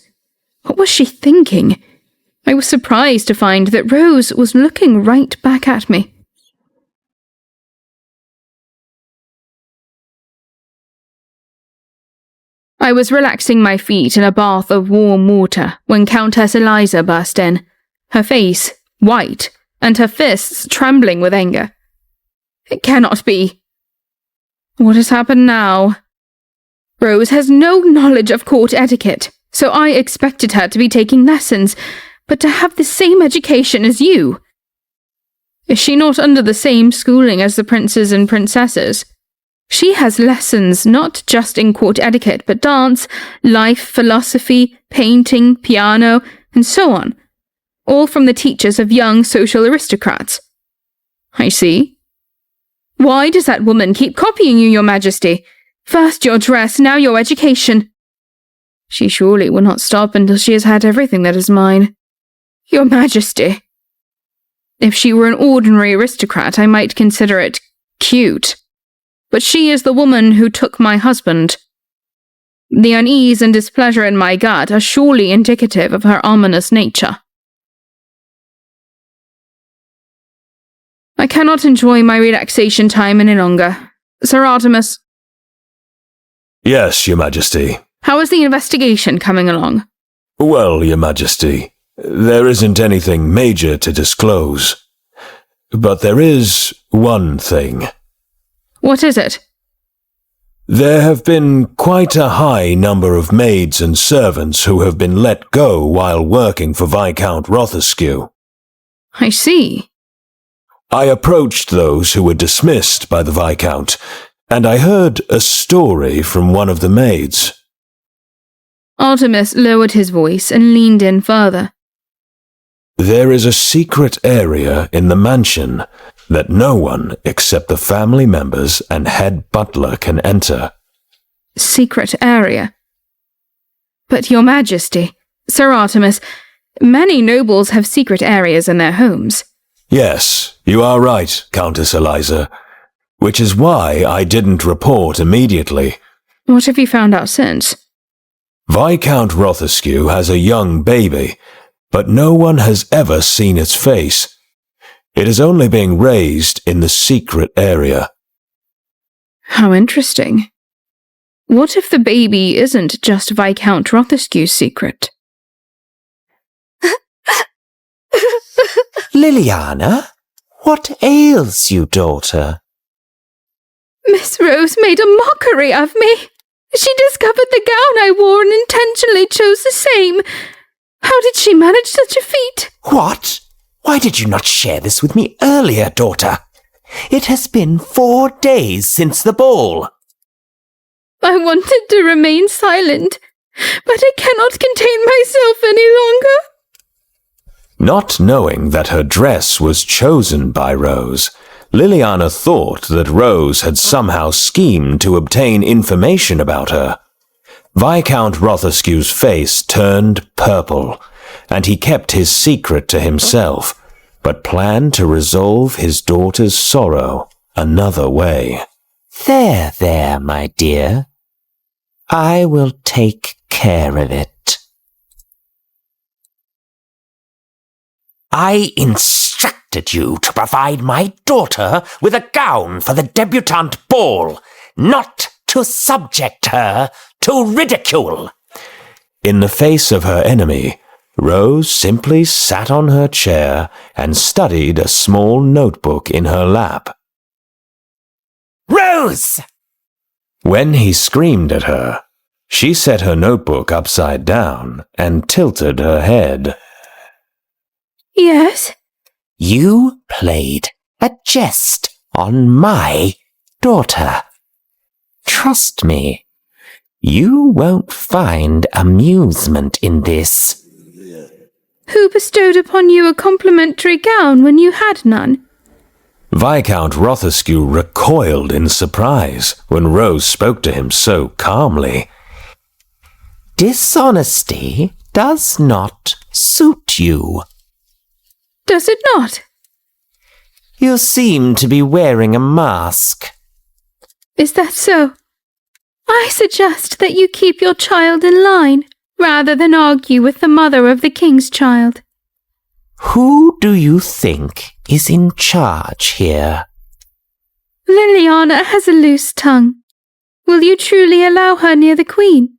What was she thinking? I was surprised to find that Rose was looking right back at me. I was relaxing my feet in a bath of warm water when Countess Eliza burst in, her face white and her fists trembling with anger. It cannot be. What has happened now? Rose has no knowledge of court etiquette, so I expected her to be taking lessons, but to have the same education as you. Is she not under the same schooling as the princes and princesses? She has lessons not just in court etiquette, but dance, life, philosophy, painting, piano, and so on, all from the teachers of young social aristocrats. I see. Why does that woman keep copying you, Your Majesty? First your dress, now your education. She surely will not stop until she has had everything that is mine. Your Majesty. If she were an ordinary aristocrat, I might consider it cute. But she is the woman who took my husband. The unease and displeasure in my gut are surely indicative of her ominous nature. I cannot enjoy my relaxation time any longer. Sir Artemis, Yes, Your Majesty. how is the investigation coming along? Well, Your Majesty, there isn't anything major to disclose. But there is one thing. What is it? There have been quite a high number of maids and servants who have been let go while working for Viscount Rothescue. I see. I approached those who were dismissed by the Viscount, and I heard a story from one of the maids. Artemis lowered his voice and leaned in further. There is a secret area in the mansion that no one except the family members and head butler can enter. Secret area. But Your Majesty, Sir Artemis, many nobles have secret areas in their homes. Yes, you are right, Countess Eliza, which is why I didn't report immediately. What have you found out since? Viscount Rothescue has a young baby, but no one has ever seen its face. It is only being raised in the secret area. How interesting. What if the baby isn't just Viscount Rothescue's secret? Liliana, what ails you, daughter? Miss Rose made a mockery of me. She discovered the gown I wore and intentionally chose the same. How did she manage such a feat? What? Why did you not share this with me earlier, daughter? It has been 4 days since the ball. I wanted to remain silent, but I cannot contain myself any longer. Not knowing that her dress was chosen by Rose, Liliana thought that Rose had somehow schemed to obtain information about her. Viscount Rothescue's face turned purple, and he kept his secret to himself, but planned to resolve his daughter's sorrow another way. There, my dear. I will take care of it. I instructed you to provide my daughter with a gown for the debutante ball, not to subject her to ridicule. In the face of her enemy, Rose simply sat on her chair and studied a small notebook in her lap. Rose! When he screamed at her, she set her notebook upside down and tilted her head. Yes? You played a jest on my daughter. Trust me, you won't find amusement in this. Who bestowed upon you a complimentary gown when you had none? Viscount Rothescue recoiled in surprise when Rose spoke to him so calmly. Dishonesty does not suit you. Does it not? You seem to be wearing a mask. Is that so? I suggest that you keep your child in line, rather than argue with the mother of the king's child. Who do you think is in charge here? Liliana has a loose tongue. Will you truly allow her near the queen?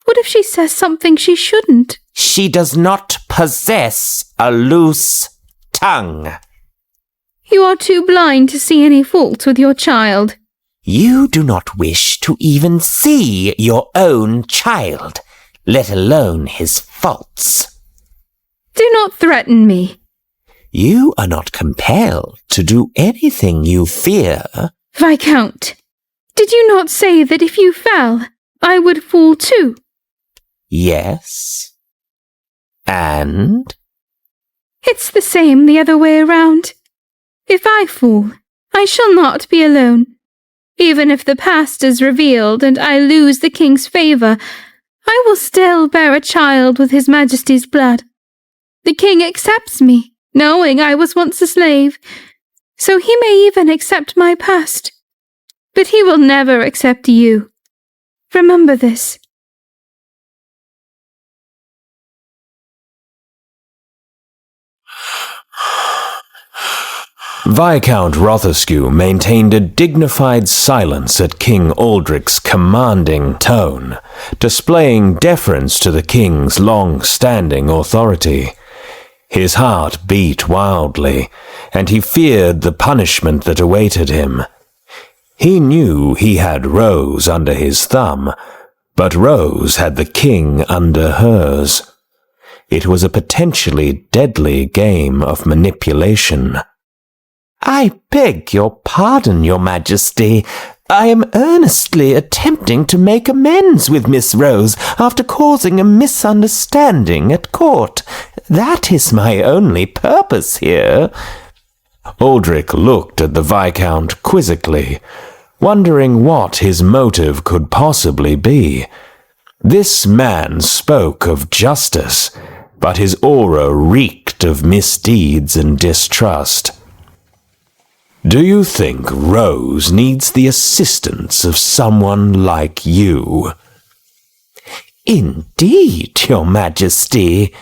What if she says something she shouldn't? She does not possess a loose tongue. You are too blind to see any fault with your child. You do not wish to even see your own child, let alone his faults. Do not threaten me. You are not compelled to do anything you fear. Viscount, did you not say that if you fell, I would fall too? Yes. And? It's the same the other way around. If I fall, I shall not be alone. Even if the past is revealed and I lose the king's favour, I will still bear a child with his majesty's blood. The king accepts me, knowing I was once a slave, so he may even accept my past. But he will never accept you. Remember this. Viscount Rothescue maintained a dignified silence at King Aldrich's commanding tone, displaying deference to the king's long-standing authority. His heart beat wildly, and he feared the punishment that awaited him. He knew he had Rose under his thumb, but Rose had the king under hers. It was a potentially deadly game of manipulation. I beg your pardon, your majesty. I am earnestly attempting to make amends with Miss Rose after causing a misunderstanding at court. That is my only purpose here. Aldrich looked at the Viscount quizzically, wondering what his motive could possibly be. This man spoke of justice, but his aura reeked of misdeeds and distrust. Do you think Rose needs the assistance of someone like you? Indeed, your majesty.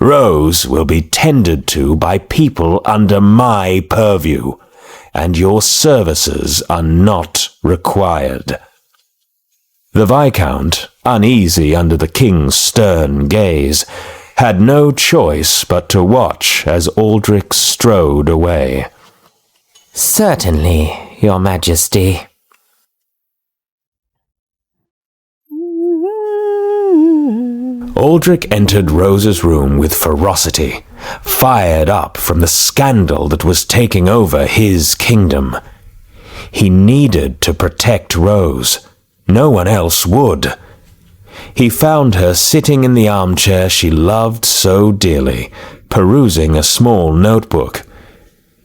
Rose will be tended to by people under my purview, and your services are not required. The Viscount, uneasy under the king's stern gaze, had no choice but to watch as Aldrich strode away. Certainly, your majesty. Aldrich entered Rose's room with ferocity, fired up from the scandal that was taking over his kingdom. He needed to protect Rose. No one else would. He found her sitting in the armchair she loved so dearly, perusing a small notebook.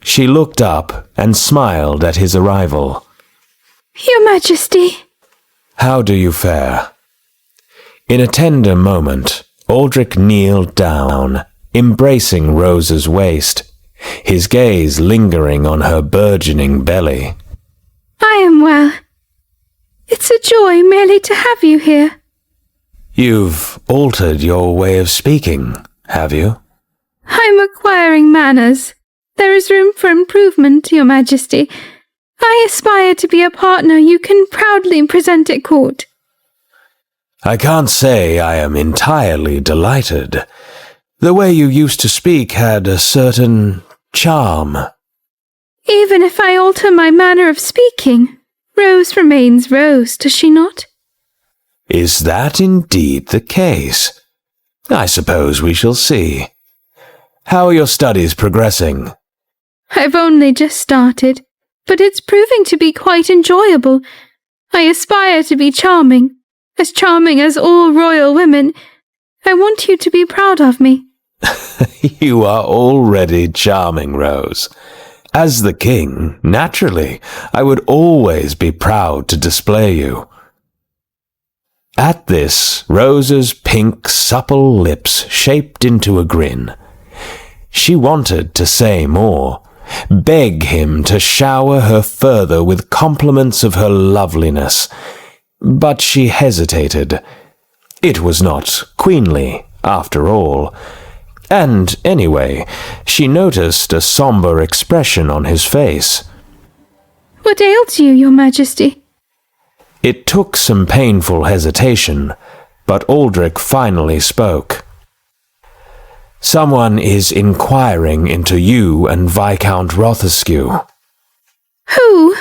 She looked up and smiled at his arrival. Your Majesty. How do you fare? In a tender moment, Aldrich kneeled down, embracing Rose's waist, his gaze lingering on her burgeoning belly. I am well. It's a joy merely to have you here. You've altered your way of speaking, have you? I'm acquiring manners. There is room for improvement, Your Majesty. I aspire to be a partner you can proudly present at court. I can't say I am entirely delighted. The way you used to speak had a certain charm. Even if I alter my manner of speaking, Rose remains Rose, does she not? Is that indeed the case? I suppose we shall see. How are your studies progressing? I've only just started, but it's proving to be quite enjoyable. I aspire to be charming as all royal women. I want you to be proud of me. You are already charming, Rose. As the king, naturally, I would always be proud to display you. At this, Rose's pink, supple lips shaped into a grin. She wanted to say more, beg him to shower her further with compliments of her loveliness, but she hesitated. It was not queenly, after all. And anyway, she noticed a somber expression on his face. What ails you, Your Majesty? It took some painful hesitation, but Aldrich finally spoke. Someone is inquiring into you and Viscount Rothescue. Who?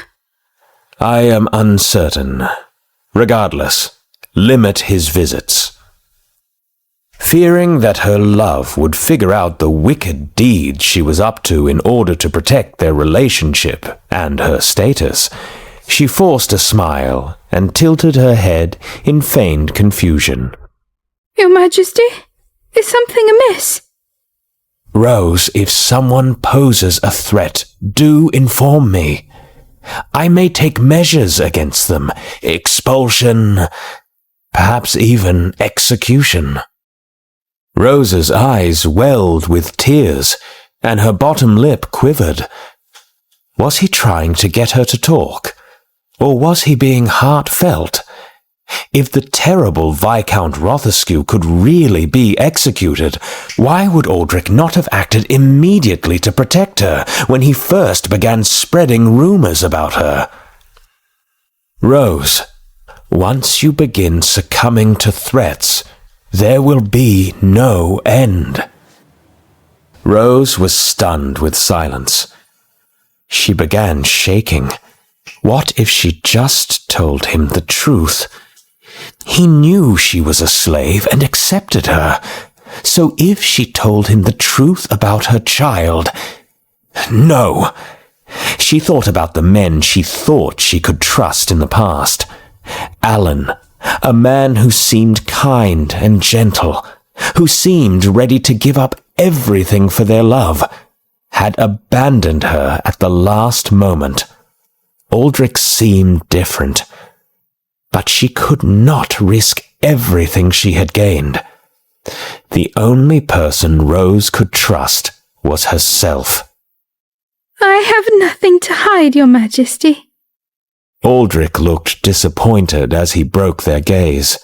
I am uncertain. Regardless, limit his visits. Fearing that her love would figure out the wicked deeds she was up to in order to protect their relationship and her status, she forced a smile and tilted her head in feigned confusion. Your Majesty, is something amiss? Rose, if someone poses a threat, do inform me. I may take measures against them, expulsion, perhaps even execution. Rose's eyes welled with tears, and her bottom lip quivered. Was he trying to get her to talk? Or was he being heartfelt? If the terrible Viscount Rothescue could really be executed, why would Aldrich not have acted immediately to protect her when he first began spreading rumors about her? Rose, once you begin succumbing to threats, there will be no end. Rose was stunned with silence. She began shaking. What if she just told him the truth? He knew she was a slave and accepted her. So if she told him the truth about her child... No! She thought about the men she thought she could trust in the past. Alan, a man who seemed kind and gentle, who seemed ready to give up everything for their love, had abandoned her at the last moment. Aldrich seemed different, but she could not risk everything she had gained. The only person Rose could trust was herself. I have nothing to hide, Your Majesty. Aldrich looked disappointed as he broke their gaze.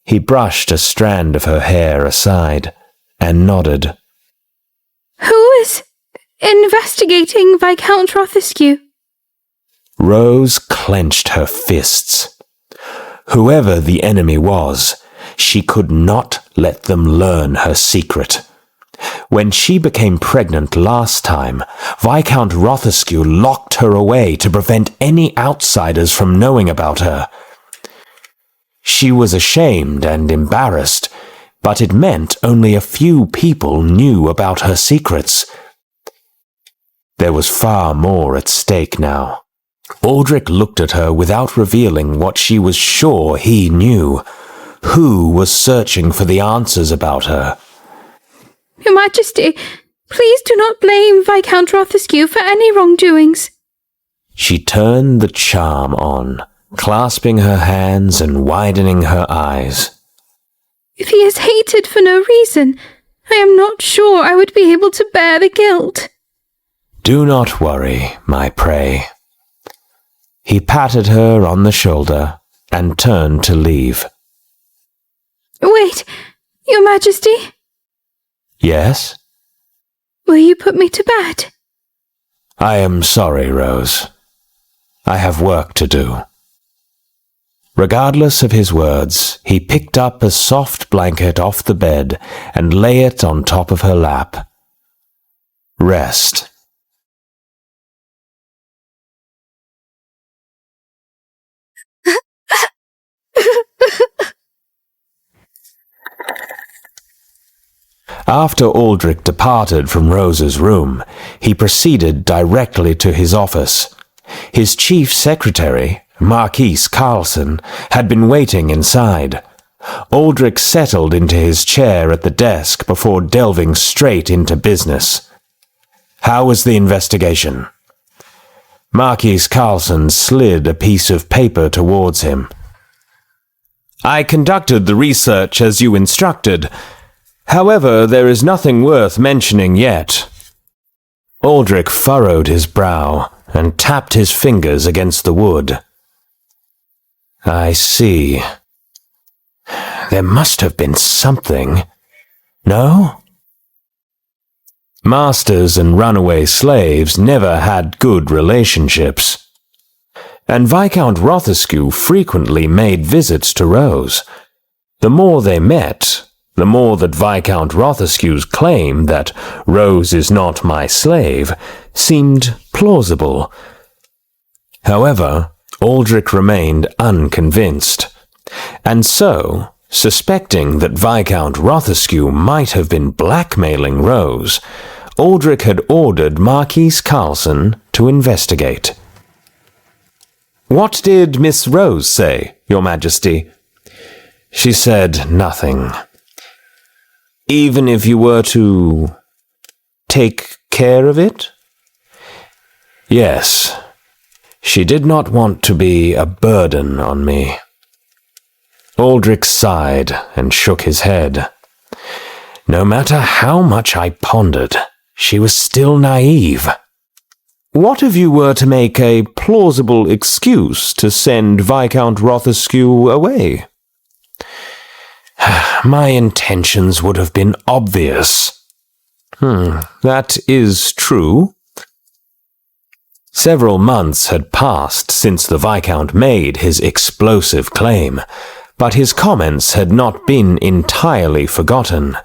He brushed a strand of her hair aside and nodded. Who is investigating Viscount Rothescue? Rose clenched her fists. Whoever the enemy was, she could not let them learn her secret. When she became pregnant last time, Viscount Rothescue locked her away to prevent any outsiders from knowing about her. She was ashamed and embarrassed, but it meant only a few people knew about her secrets. There was far more at stake now. Aldrich looked at her without revealing what she was sure he knew. Who was searching for the answers about her? Your Majesty, please do not blame Viscount Rothescue for any wrongdoings. She turned the charm on, clasping her hands and widening her eyes. If he is hated for no reason, I am not sure I would be able to bear the guilt. Do not worry, my prey. He patted her on the shoulder and turned to leave. Wait, Your Majesty? Yes? Will you put me to bed? I am sorry, Rose. I have work to do. Regardless of his words, he picked up a soft blanket off the bed and lay it on top of her lap. Rest. After Aldrich departed from Rose's room, he proceeded directly to his office. His chief secretary, Marquise Carlson, had been waiting inside. Aldrich settled into his chair at the desk before delving straight into business. How was the investigation? Marquise Carlson slid a piece of paper towards him. I conducted the research as you instructed. However, there is nothing worth mentioning yet. Aldrich furrowed his brow and tapped his fingers against the wood. I see. There must have been something. No? Masters and runaway slaves never had good relationships. And Viscount Rothescue frequently made visits to Rose. The more they met, the more that Viscount Rothescue's claim that Rose is not my slave seemed plausible. However, Aldrich remained unconvinced, and so, suspecting that Viscount Rothescue might have been blackmailing Rose, Aldrich had ordered Marquise Carlson to investigate. What did Miss Rose say, Your Majesty? She said nothing. Even if you were to take care of it? Yes. She did not want to be a burden on me. Aldrich sighed and shook his head. No matter how much I pondered, she was still naive. What if you were to make a plausible excuse to send Viscount Rothescue away? My intentions would have been obvious. That is true. Several months had passed since the Viscount made his explosive claim, but his comments had not been entirely forgotten.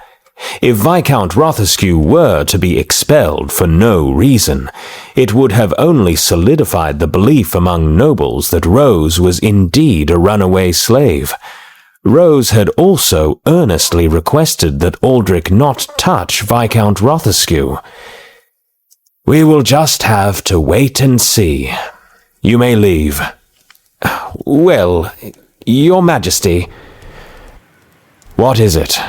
If Viscount Rothescue were to be expelled for no reason, it would have only solidified the belief among nobles that Rose was indeed a runaway slave. Rose had also earnestly requested that Aldrich not touch Viscount Rothescue. We will just have to wait and see. You may leave. Well, Your Majesty. What is it?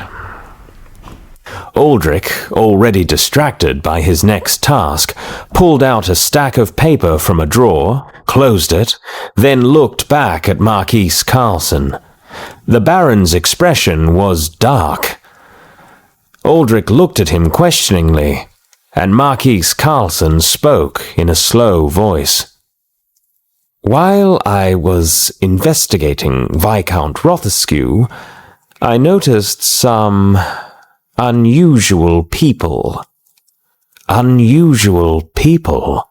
Aldrich, already distracted by his next task, pulled out a stack of paper from a drawer, closed it, then looked back at Marquis Carlson. The Baron's expression was dark. Aldrich looked at him questioningly, and Marquis Carlson spoke in a slow voice. While I was investigating Viscount Rothescue, I noticed some unusual people. Unusual people?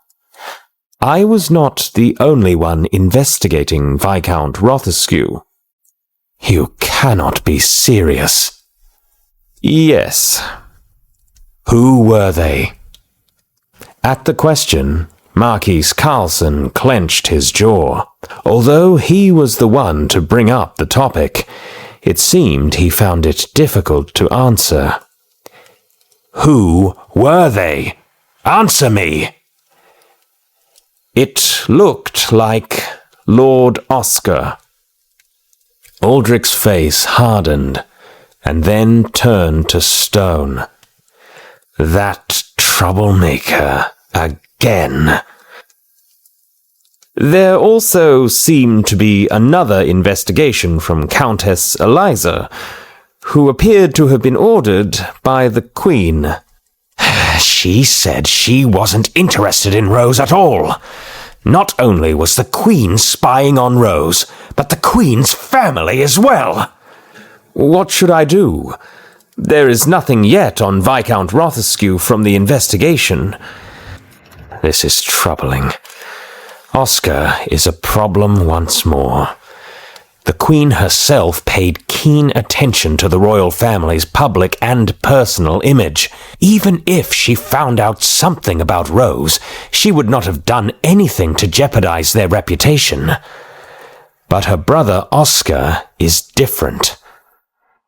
I was not the only one investigating Viscount Rothescue. You cannot be serious. Yes. Who were they? At the question, Marquis Carlson clenched his jaw. Although he was the one to bring up the topic, it seemed he found it difficult to answer. Who were they? Answer me! It looked like Lord Oscar. Aldrich's face hardened, and then turned to stone. That troublemaker again. There also seemed to be another investigation from Countess Eliza, who appeared to have been ordered by the Queen. She said she wasn't interested in Rose at all. Not only was the Queen spying on Rose, but the Queen's family as well. What should I do? There is nothing yet on Viscount Rothescue from the investigation. This is troubling. Oscar is a problem once more. The Queen herself paid keen attention to the royal family's public and personal image. Even if she found out something about Rose, she would not have done anything to jeopardize their reputation. But her brother Oscar is different.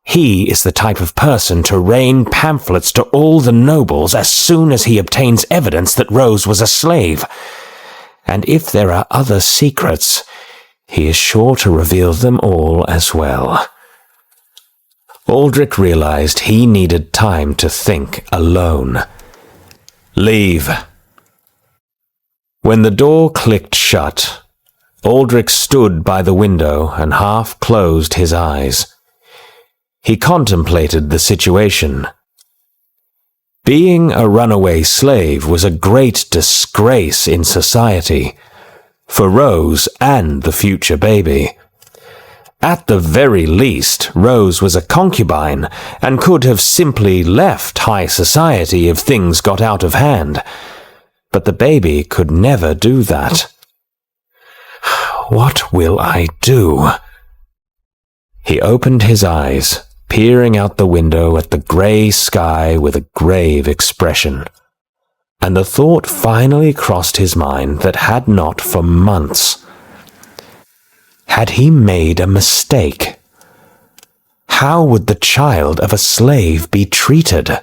He is the type of person to rain pamphlets to all the nobles as soon as he obtains evidence that Rose was a slave. And if there are other secrets, he is sure to reveal them all as well. Aldrich realized he needed time to think alone. Leave. When the door clicked shut, Aldrich stood by the window and half closed his eyes. He contemplated the situation. Being a runaway slave was a great disgrace in society, for Rose and the future baby. At the very least, Rose was a concubine and could have simply left high society if things got out of hand. But the baby could never do that. What will I do? He opened his eyes, peering out the window at the grey sky with a grave expression. And the thought finally crossed his mind that had not for months. Had he made a mistake? How would the child of a slave be treated?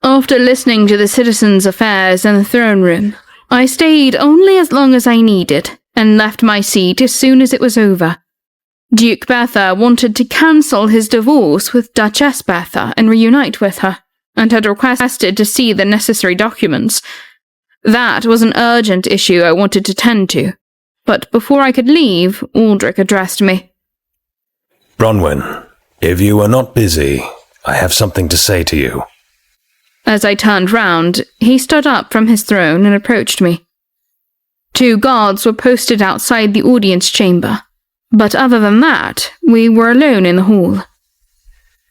After listening to the citizens' affairs in the throne room, I stayed only as long as I needed and left my seat as soon as it was over. Duke Bertha wanted to cancel his divorce with Duchess Bertha and reunite with her, and had requested to see the necessary documents. That was an urgent issue I wanted to tend to. But before I could leave, Aldrich addressed me. Bronwyn, if you are not busy, I have something to say to you. As I turned round, he stood up from his throne and approached me. 2 guards were posted outside the audience chamber, but other than that, we were alone in the hall.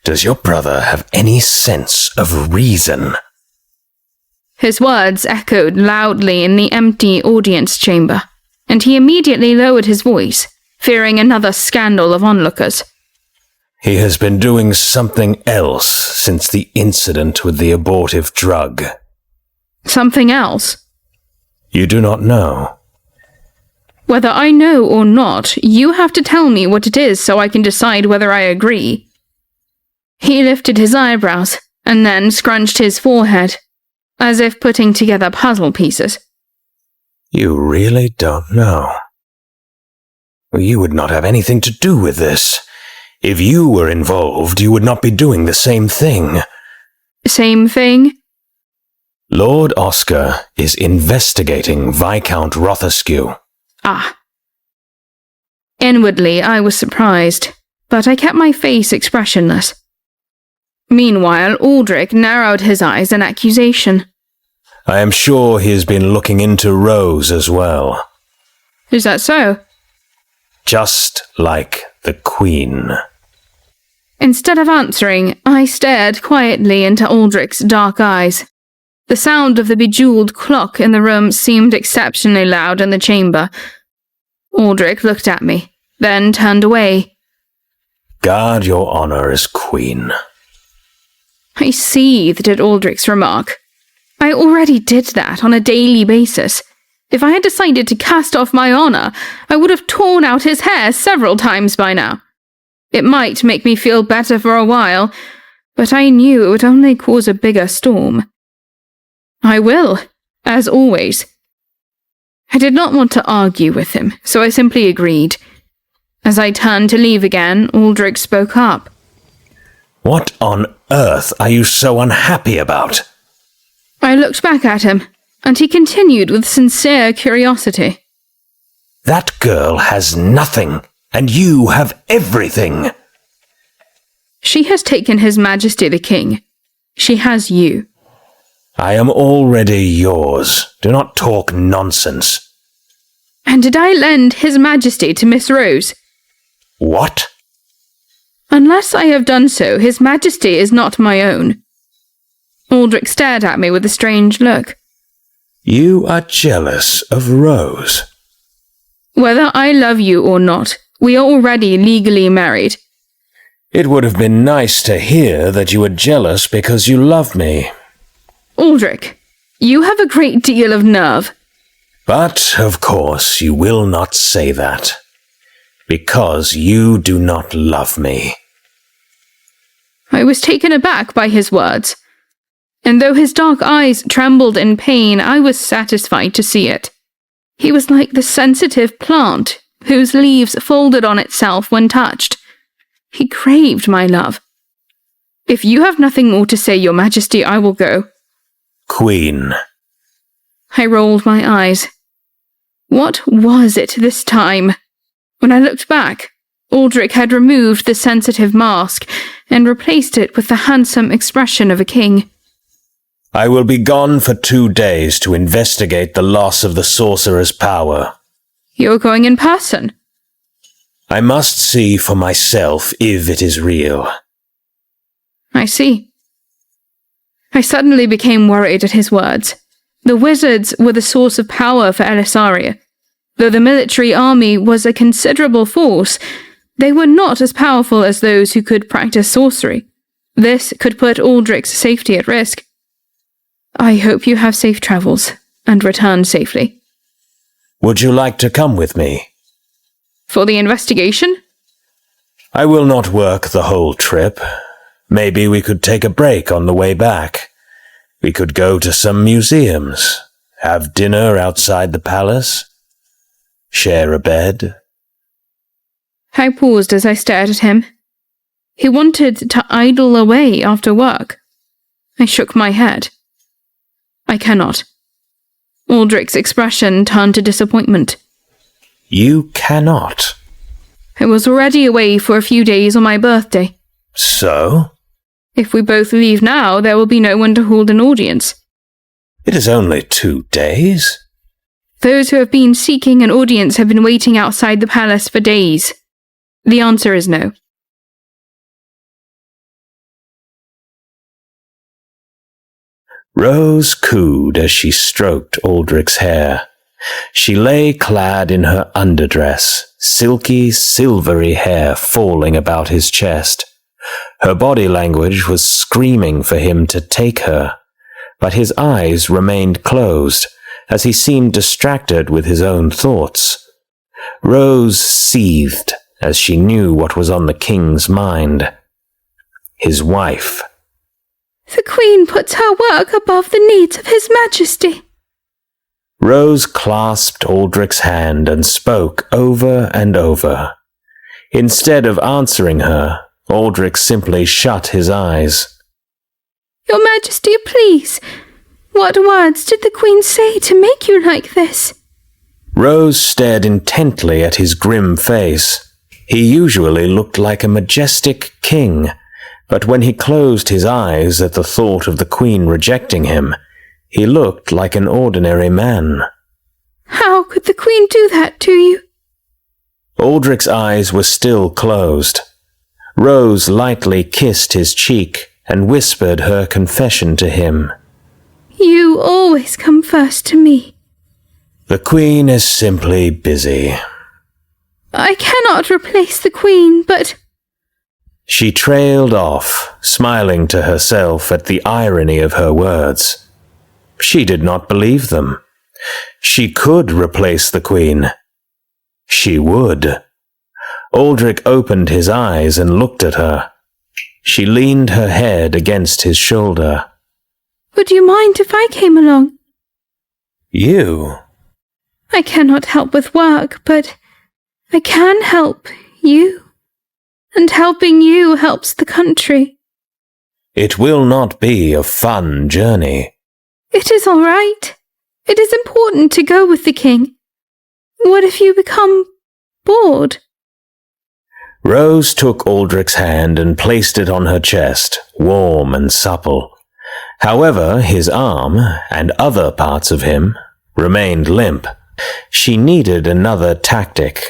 Does your brother have any sense of reason? His words echoed loudly in the empty audience chamber, and he immediately lowered his voice, fearing another scandal of onlookers. He has been doing something else since the incident with the abortive drug. Something else? You do not know. Whether I know or not, you have to tell me what it is so I can decide whether I agree. He lifted his eyebrows, and then scrunched his forehead, as if putting together puzzle pieces. You really don't know. You would not have anything to do with this. If you were involved, you would not be doing the same thing. Same thing? Lord Oscar is investigating Viscount Rothescue. Ah. Inwardly, I was surprised, but I kept my face expressionless. Meanwhile, Aldrich narrowed his eyes in accusation. I am sure he has been looking into Rose as well. Is that so? Just like the Queen. Instead of answering, I stared quietly into Aldrich's dark eyes. The sound of the bejeweled clock in the room seemed exceptionally loud in the chamber. Aldrich looked at me, then turned away. Guard your honor as Queen. I seethed at Aldrich's remark. I already did that on a daily basis. If I had decided to cast off my honor, I would have torn out his hair several times by now. It might make me feel better for a while, but I knew it would only cause a bigger storm. I will, as always. I did not want to argue with him, so I simply agreed. As I turned to leave again, Aldrich spoke up. What on earth are you so unhappy about? I looked back at him, and he continued with sincere curiosity. That girl has nothing, and you have everything. She has taken His Majesty the King. She has you. I am already yours. Do not talk nonsense. And did I lend His Majesty to Miss Rose? What? Unless I have done so, His Majesty is not my own. Aldrich stared at me with a strange look. You are jealous of Rose. Whether I love you or not, we are already legally married. It would have been nice to hear that you were jealous because you love me. Aldrich, you have a great deal of nerve. But, of course, you will not say that. Because you do not love me. I was taken aback by his words. And though his dark eyes trembled in pain, I was satisfied to see it. He was like the sensitive plant whose leaves folded on itself when touched. He craved my love. If you have nothing more to say, Your Majesty, I will go. Queen. I rolled my eyes. What was it this time? When I looked back, Aldrich had removed the sensitive mask and replaced it with the handsome expression of a king. I will be gone for 2 days to investigate the loss of the sorcerer's power. You're going in person? I must see for myself if it is real. I see. I suddenly became worried at his words. The wizards were the source of power for Elisaria. Though the military army was a considerable force, they were not as powerful as those who could practice sorcery. This could put Aldrich's safety at risk. I hope you have safe travels, and return safely. Would you like to come with me? For the investigation? I will not work the whole trip. Maybe we could take a break on the way back. We could go to some museums, have dinner outside the palace, share a bed. I paused as I stared at him. He wanted to idle away after work. I shook my head. I cannot. Aldrich's expression turned to disappointment. You cannot. I was already away for a few days on my birthday. So? If we both leave now, there will be no one to hold an audience. It is only 2 days. Those who have been seeking an audience have been waiting outside the palace for days. The answer is no. Rose cooed as she stroked Aldrich's hair. She lay clad in her underdress, silky, silvery hair falling about his chest. Her body language was screaming for him to take her, but his eyes remained closed, as he seemed distracted with his own thoughts. Rose seethed as she knew what was on the king's mind. His wife. The Queen puts her work above the needs of His Majesty. Rose clasped Aldrich's hand and spoke over and over. Instead of answering her, Aldrich simply shut his eyes. Your Majesty, please. What words did the Queen say to make you like this? Rose stared intently at his grim face. He usually looked like a majestic king, but when he closed his eyes at the thought of the Queen rejecting him, he looked like an ordinary man. How could the Queen do that to you? Aldrich's eyes were still closed. Rose lightly kissed his cheek and whispered her confession to him. You always come first to me. The Queen is simply busy. I cannot replace the Queen, but... She trailed off, smiling to herself at the irony of her words. She did not believe them. She could replace the Queen. She would. Aldrich opened his eyes and looked at her. She leaned her head against his shoulder. Would you mind if I came along? You? I cannot help with work, but I can help you. And helping you helps the country. It will not be a fun journey. It is all right. It is important to go with the king. What if you become bored? Rose took Aldrich's hand and placed it on her chest, warm and supple. However, his arm, and other parts of him, remained limp. She needed another tactic,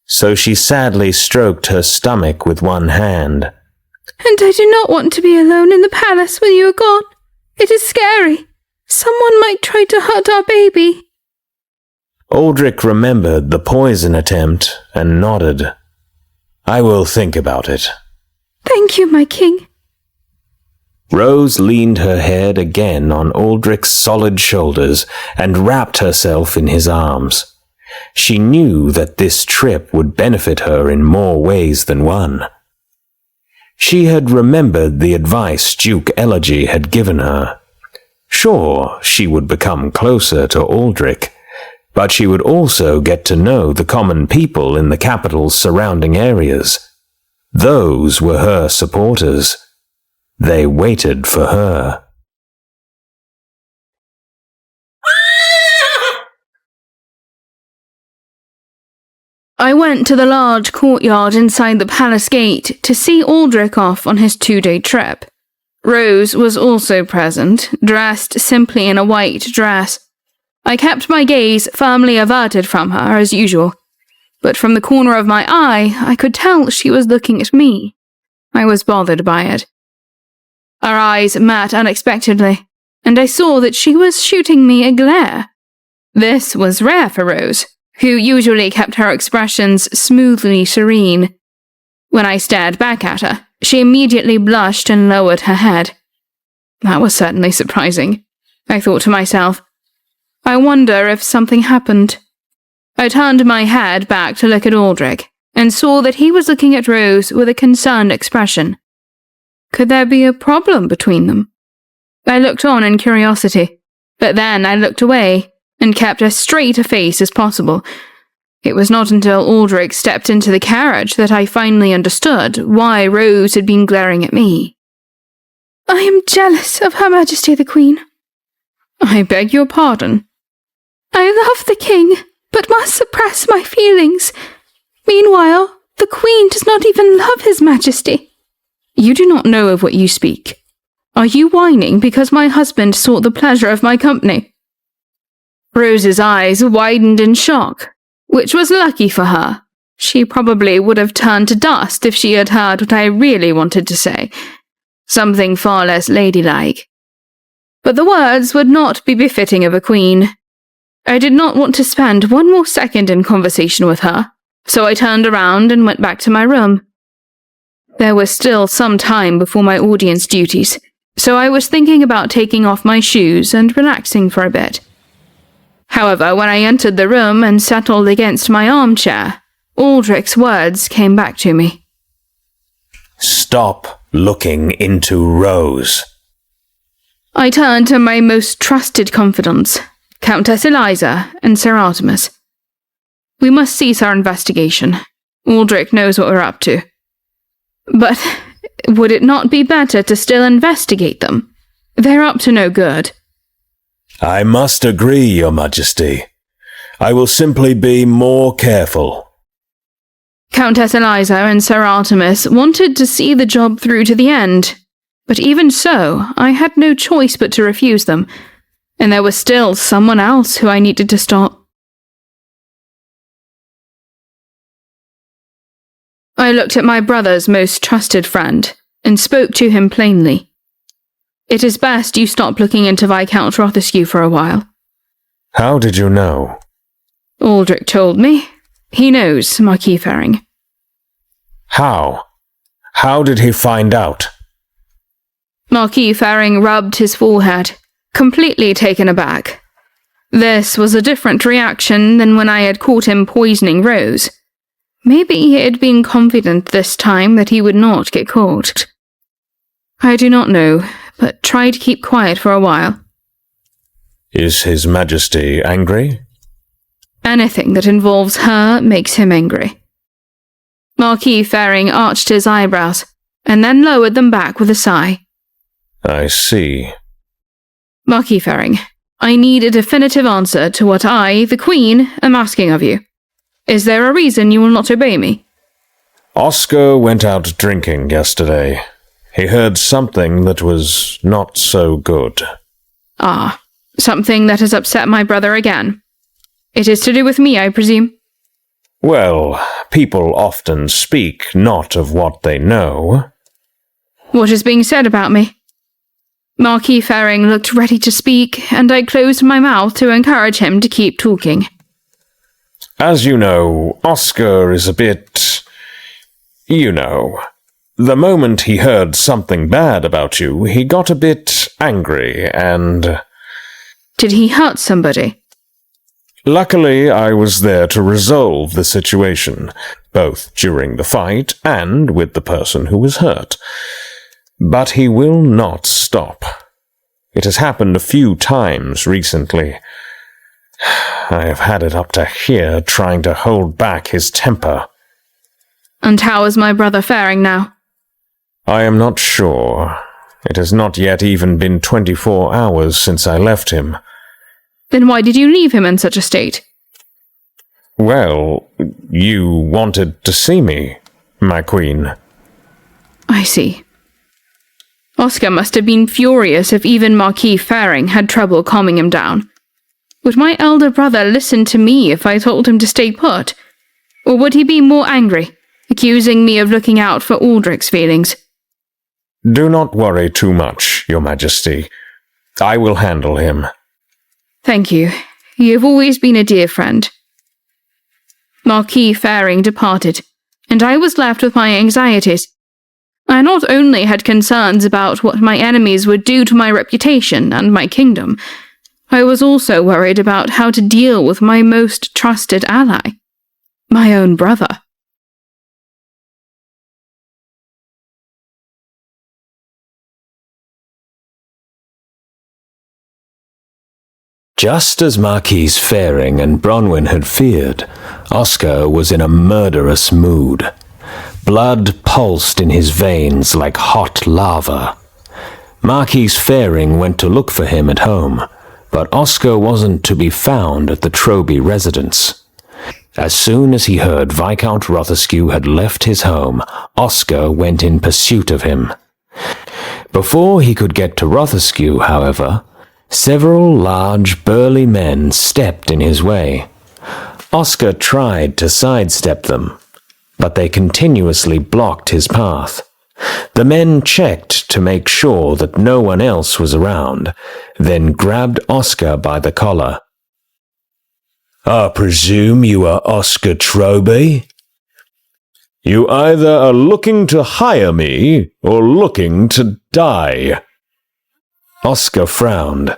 so she sadly stroked her stomach with one hand. And I do not want to be alone in the palace when you are gone. It is scary. Someone might try to hurt our baby. Aldrich remembered the poison attempt and nodded. I will think about it. Thank you, my king. Rose leaned her head again on Aldrich's solid shoulders and wrapped herself in his arms. She knew that this trip would benefit her in more ways than one. She had remembered the advice Duke Elegy had given her. Sure, she would become closer to Aldrich, but she would also get to know the common people in the capital's surrounding areas. Those were her supporters. They waited for her. I went to the large courtyard inside the palace gate to see Aldrich off on his 2-day trip. Rose was also present, dressed simply in a white dress. I kept my gaze firmly averted from her, as usual, but from the corner of my eye, I could tell she was looking at me. I was bothered by it. Our eyes met unexpectedly, and I saw that she was shooting me a glare. This was rare for Rose, who usually kept her expressions smoothly serene. When I stared back at her, she immediately blushed and lowered her head. That was certainly surprising, I thought to myself. I wonder if something happened. I turned my head back to look at Aldrich, and saw that he was looking at Rose with a concerned expression. Could there be a problem between them? I looked on in curiosity, but then I looked away, and kept as straight a face as possible. It was not until Aldrich stepped into the carriage that I finally understood why Rose had been glaring at me. I am jealous of Her Majesty the Queen. I beg your pardon. I love the king, but must suppress my feelings. Meanwhile, the queen does not even love his majesty. You do not know of what you speak. Are you whining because my husband sought the pleasure of my company? Rose's eyes widened in shock, which was lucky for her. She probably would have turned to dust if she had heard what I really wanted to say, something far less ladylike. But the words would not be befitting of a queen. I did not want to spend one more second in conversation with her, so I turned around and went back to my room. There was still some time before my audience duties, so I was thinking about taking off my shoes and relaxing for a bit. However, when I entered the room and settled against my armchair, Aldrich's words came back to me. Stop looking into Rose. I turned to my most trusted confidants, Countess Eliza and Sir Artemis. We must cease our investigation. Aldrich knows what we're up to. But would it not be better to still investigate them? They're up to no good. I must agree, Your Majesty. I will simply be more careful. Countess Eliza and Sir Artemis wanted to see the job through to the end, but even so, I had no choice but to refuse them, and there was still someone else who I needed to stop. I looked at my brother's most trusted friend and spoke to him plainly. It is best you stop looking into Viscount Rothescue for a while. How did you know? Aldrich told me. He knows, Marquis Ferring. How? How did he find out? Marquis Ferring rubbed his forehead, completely taken aback. This was a different reaction than when I had caught him poisoning Rose. Maybe he had been confident this time that he would not get caught. I do not know, but try to keep quiet for a while. Is His Majesty angry? Anything that involves her makes him angry. Marquis Ferring arched his eyebrows, and then lowered them back with a sigh. I see. Marquis Ferring, I need a definitive answer to what I, the Queen, am asking of you. Is there a reason you will not obey me? Oscar went out drinking yesterday. He heard something that was not so good. Ah, something that has upset my brother again. It is to do with me, I presume? Well, people often speak not of what they know. What is being said about me? Marquis Ferring looked ready to speak, and I closed my mouth to encourage him to keep talking. As you know, Oscar is a bit... You know, the moment he heard something bad about you, he got a bit angry and... Did he hurt somebody? Luckily, I was there to resolve the situation, both during the fight and with the person who was hurt. But he will not stop. It has happened a few times recently. I have had it up to here trying to hold back his temper. And how is my brother faring now? I am not sure. It has not yet even been 24 hours since I left him. Then why did you leave him in such a state? Well, you wanted to see me, my queen. I see. Oscar must have been furious if even Marquis Ferring had trouble calming him down. Would my elder brother listen to me if I told him to stay put? Or would he be more angry, accusing me of looking out for Aldrich's feelings? Do not worry too much, Your Majesty. I will handle him. Thank you. You have always been a dear friend. Marquis Ferring departed, and I was left with my anxieties. I not only had concerns about what my enemies would do to my reputation and my kingdom, I was also worried about how to deal with my most trusted ally, my own brother. Just as Marquis Ferring and Bronwyn had feared, Oscar was in a murderous mood. Blood pulsed in his veins like hot lava. Marquis Ferring went to look for him at home, But Oscar wasn't to be found at the Troby residence. As soon as he heard Viscount Rothescue had left his home, Oscar went in pursuit of him. Before he could get to Rothescue, however, several large, burly men stepped in his way. Oscar tried to sidestep them, but they continuously blocked his path. The men checked to make sure that no one else was around, then grabbed Oscar by the collar. "I presume you are Oscar Troby? You either are looking to hire me or looking to die." Oscar frowned.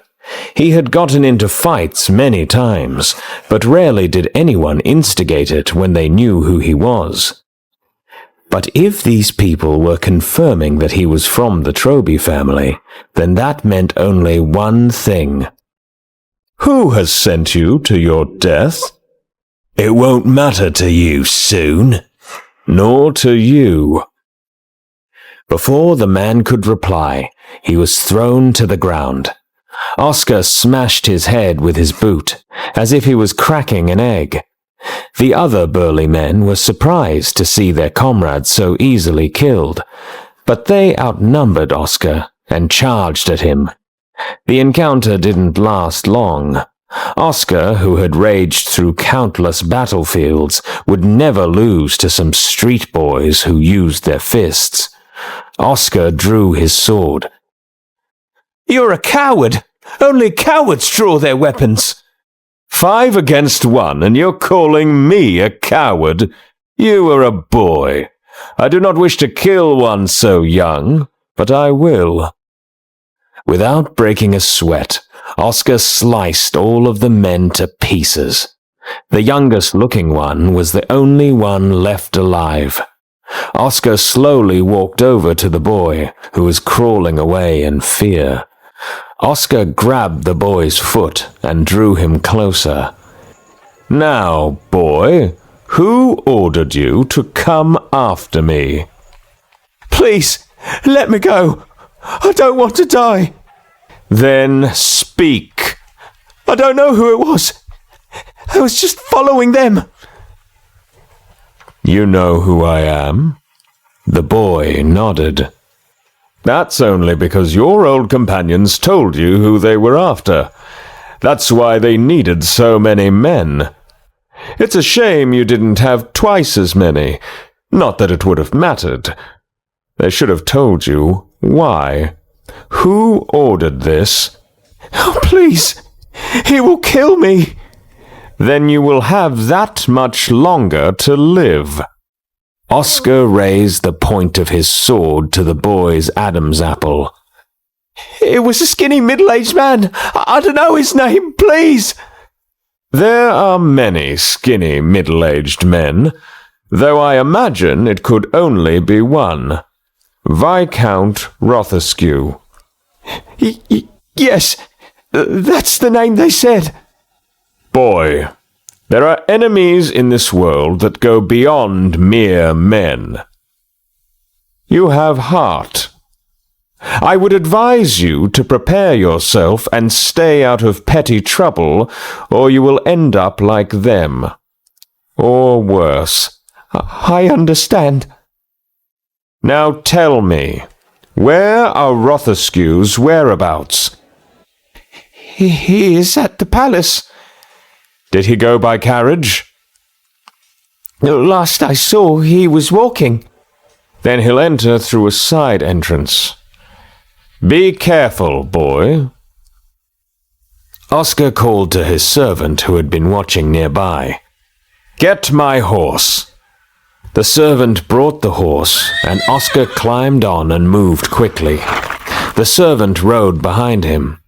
He had gotten into fights many times, but rarely did anyone instigate it when they knew who he was. But if these people were confirming that he was from the Troby family, then that meant only one thing. "Who has sent you to your death?" "It won't matter to you soon." "Nor to you." Before the man could reply, he was thrown to the ground. Oscar smashed his head with his boot, as if he was cracking an egg. The other burly men were surprised to see their comrade so easily killed, but they outnumbered Oscar and charged at him. The encounter didn't last long. Oscar, who had raged through countless battlefields, would never lose to some street boys who used their fists. Oscar drew his sword. "You're a coward! Only cowards draw their weapons!" 5 against 1, and you're calling me a coward? You are a boy. I do not wish to kill one so young, but I will." Without breaking a sweat, Oscar sliced all of the men to pieces. The youngest-looking one was the only one left alive. Oscar slowly walked over to the boy, who was crawling away in fear. Oscar grabbed the boy's foot and drew him closer. "Now, boy, who ordered you to come after me?" "Please, let me go. I don't want to die." "Then speak." "I don't know who it was. I was just following them." "You know who I am?" The boy nodded. "That's only because your old companions told you who they were after. That's why they needed so many men. It's a shame you didn't have twice as many. Not that it would have mattered. They should have told you why. Who ordered this?" "Oh, please! He will kill me!" "Then you will have that much longer to live." Oscar raised the point of his sword to the boy's Adam's apple. "It was a skinny middle-aged man. I don't know his name, please." "There are many skinny middle-aged men, though I imagine it could only be one. Viscount Rothescue." Yes, that's the name they said." "Boy, there are enemies in this world that go beyond mere men. You have heart. I would advise you to prepare yourself and stay out of petty trouble, or you will end up like them. Or worse." "I understand." "Now tell me, where are Rothescue's whereabouts?" He is at the palace." "Did he go by carriage?" "Last I saw, he was walking." "Then he'll enter through a side entrance. Be careful, boy." Oscar called to his servant who had been watching nearby. "Get my horse." The servant brought the horse, and Oscar climbed on and moved quickly. The servant rode behind him.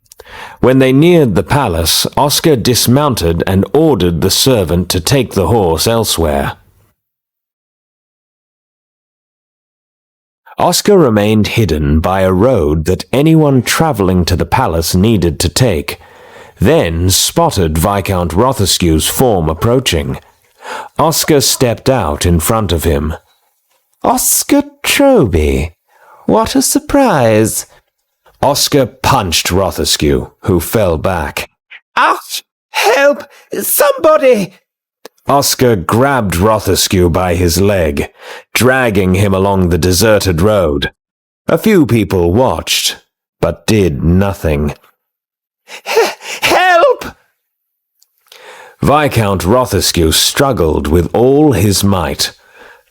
When they neared the palace, Oscar dismounted and ordered the servant to take the horse elsewhere. Oscar remained hidden by a road that anyone traveling to the palace needed to take, then spotted Viscount Rothescue's form approaching. Oscar stepped out in front of him. "Oscar Troby, what a surprise!" Oscar punched Rothescue, who fell back. Ouch! Help! Somebody! Oscar grabbed Rothescue by his leg, dragging him along the deserted road. A few people watched, but did nothing. Help! Viscount Rothescue struggled with all his might.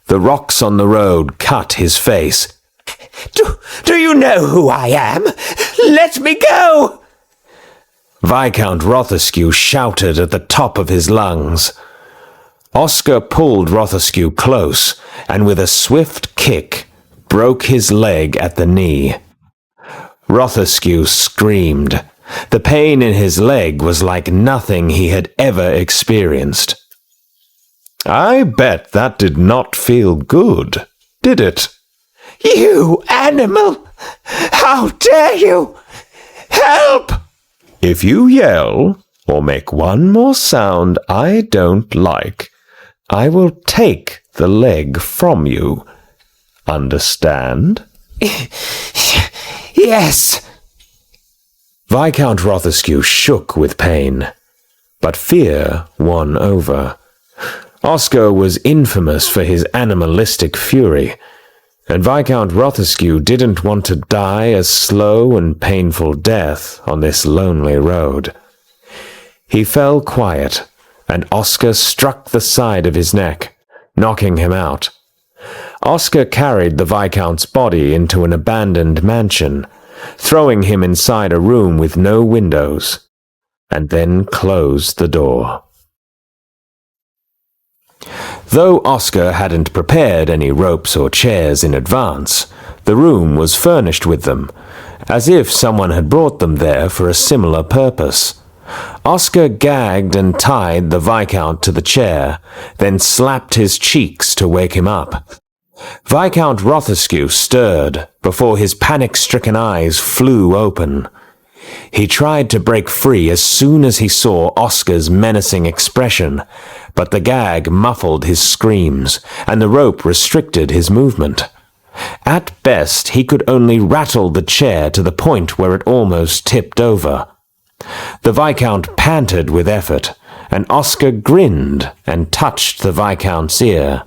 The rocks on the road cut his face. Do you know who I am? Let me go! Viscount Rothescue shouted at the top of his lungs. Oscar pulled Rothescue close, and with a swift kick, broke his leg at the knee. Rothescue screamed. The pain in his leg was like nothing he had ever experienced. I bet that did not feel good, did it? You animal! How dare you! Help! If you yell or make one more sound I don't like, I will take the leg from you. Understand? Yes. Viscount Rothescue shook with pain, but fear won over. Oscar was infamous for his animalistic fury, and Viscount Rothescue didn't want to die a slow and painful death on this lonely road. He fell quiet, and Oscar struck the side of his neck, knocking him out. Oscar carried the Viscount's body into an abandoned mansion, throwing him inside a room with no windows, and then closed the door. Though Oscar hadn't prepared any ropes or chairs in advance, the room was furnished with them, as if someone had brought them there for a similar purpose. Oscar gagged and tied the Viscount to the chair, then slapped his cheeks to wake him up. Viscount Rothescue stirred before his panic-stricken eyes flew open. He tried to break free as soon as he saw Oscar's menacing expression, but the gag muffled his screams, and the rope restricted his movement. At best, he could only rattle the chair to the point where it almost tipped over. The Viscount panted with effort, and Oscar grinned and touched the Viscount's ear.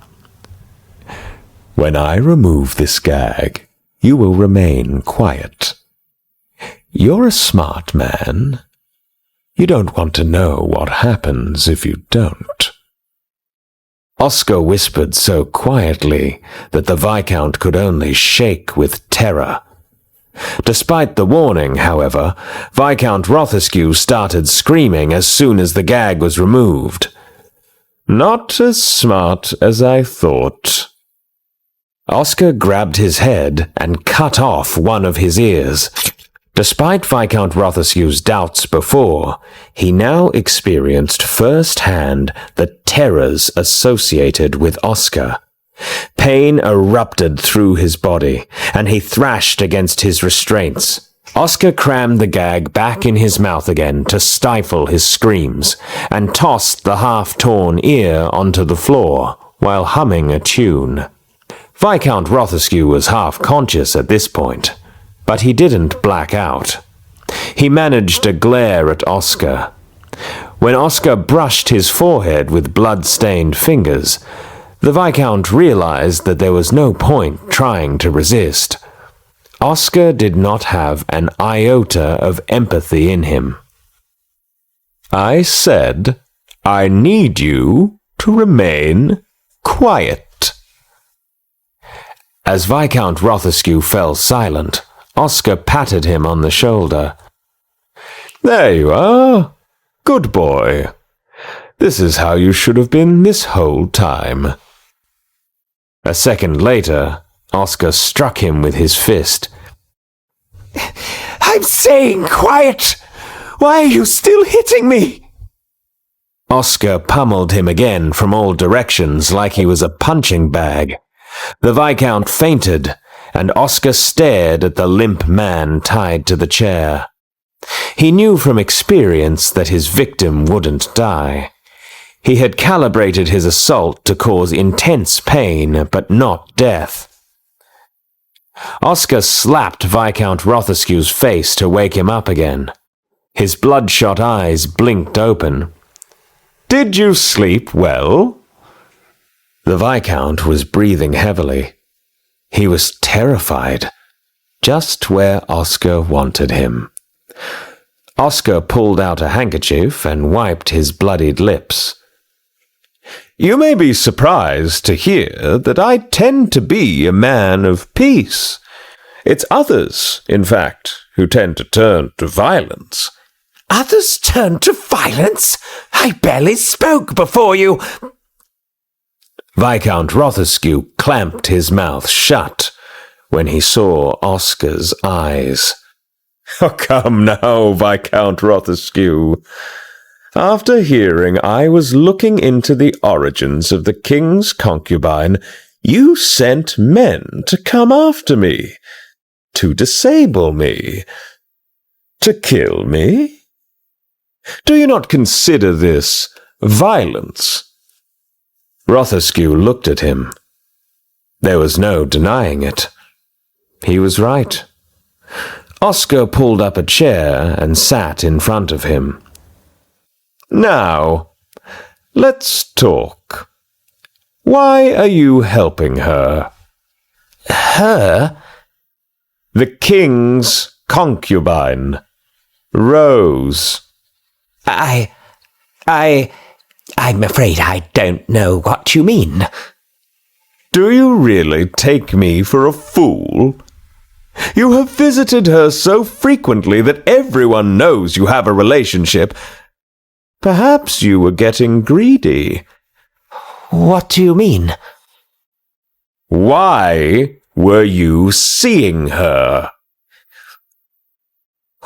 When I remove this gag, you will remain quiet. You're a smart man. You don't want to know what happens if you don't. Oscar whispered so quietly that the Viscount could only shake with terror. Despite the warning, however, Viscount Rothescue started screaming as soon as the gag was removed. Not as smart as I thought. Oscar grabbed his head and cut off one of his ears. Despite Viscount Rothescue's doubts before, he now experienced firsthand the terrors associated with Oscar. Pain erupted through his body, and he thrashed against his restraints. Oscar crammed the gag back in his mouth again to stifle his screams, and tossed the half-torn ear onto the floor while humming a tune. Viscount Rothescue was half-conscious at this point, but he didn't black out. He managed to glare at Oscar. When Oscar brushed his forehead with blood-stained fingers, the Viscount realized that there was no point trying to resist. Oscar did not have an iota of empathy in him. I said, I need you to remain quiet. As Viscount Rothescue fell silent, Oscar patted him on the shoulder. There you are. Good boy. This is how you should have been this whole time. A second later, Oscar struck him with his fist. I'm saying quiet! Why are you still hitting me? Oscar pummeled him again from all directions like he was a punching bag. The Viscount fainted, and Oscar stared at the limp man tied to the chair. He knew from experience that his victim wouldn't die. He had calibrated his assault to cause intense pain, but not death. Oscar slapped Viscount Rothescue's face to wake him up again. His bloodshot eyes blinked open. "Did you sleep well?" The Viscount was breathing heavily. He was terrified, just where Oscar wanted him. Oscar pulled out a handkerchief and wiped his bloodied lips. "You may be surprised to hear that I tend to be a man of peace. It's others, in fact, who tend to turn to violence." Others turn to violence? I barely spoke before you. Viscount Rothescue clamped his mouth shut when he saw Oscar's eyes. "Oh, come now, Viscount Rothescue. After hearing I was looking into the origins of the king's concubine, you sent men to come after me, to disable me, to kill me? Do you not consider this violence?" Rothescue looked at him. There was no denying it. He was right. Oscar pulled up a chair and sat in front of him. "Now, let's talk. Why are you helping her?" Her? "The king's concubine, Rose." I'm afraid I don't know what you mean." "Do you really take me for a fool? You have visited her so frequently that everyone knows you have a relationship. Perhaps you were getting greedy." What do you mean? "Why were you seeing her?"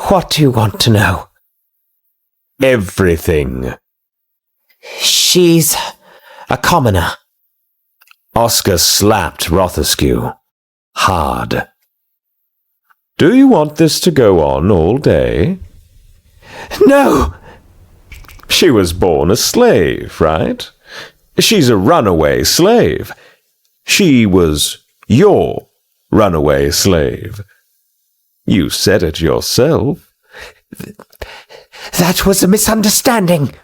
What do you want to know? "Everything." She's a commoner. Oscar slapped Rothescue hard. "Do you want this to go on all day?" No! She was born a slave, right? She's a runaway slave. She was your runaway slave. You said it yourself. That was a misunderstanding.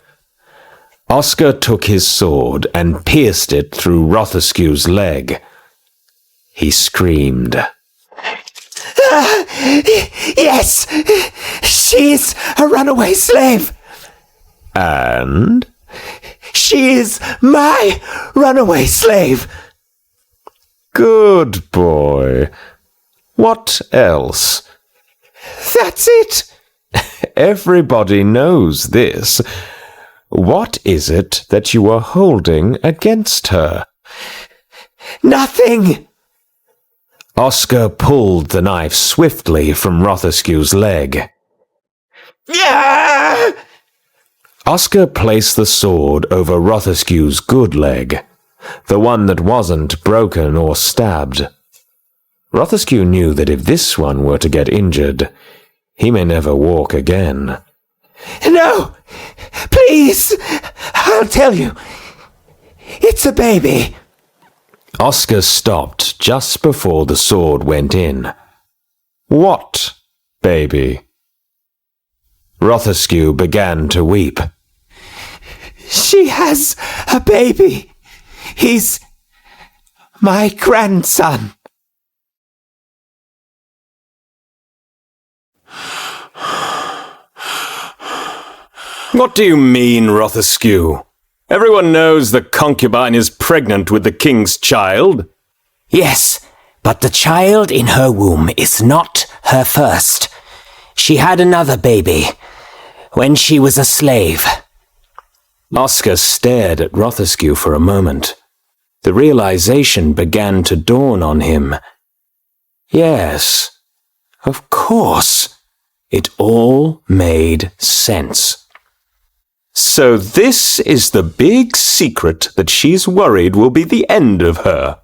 Oscar took his sword and pierced it through Rothescue's leg. He screamed. Yes! She's a runaway slave. And? She is my runaway slave. Good boy. What else? That's it. Everybody knows this. What is it that you are holding against her? Nothing. Oscar pulled the knife swiftly from Rothescue's leg. Yeah! Oscar placed the sword over Rothescue's good leg, the one that wasn't broken or stabbed. Rothescue knew that if this one were to get injured, he may never walk again. No! Please! I'll tell you. It's a baby. Oscar stopped just before the sword went in. What baby? Rothescue began to weep. She has a baby. He's my grandson. What do you mean, Rothescue? Everyone knows the concubine is pregnant with the king's child. Yes, but the child in her womb is not her first. She had another baby when she was a slave. Oscar stared at Rothescue for a moment. The realization began to dawn on him. Yes, of course. It all made sense. So this is the big secret that she's worried will be the end of her.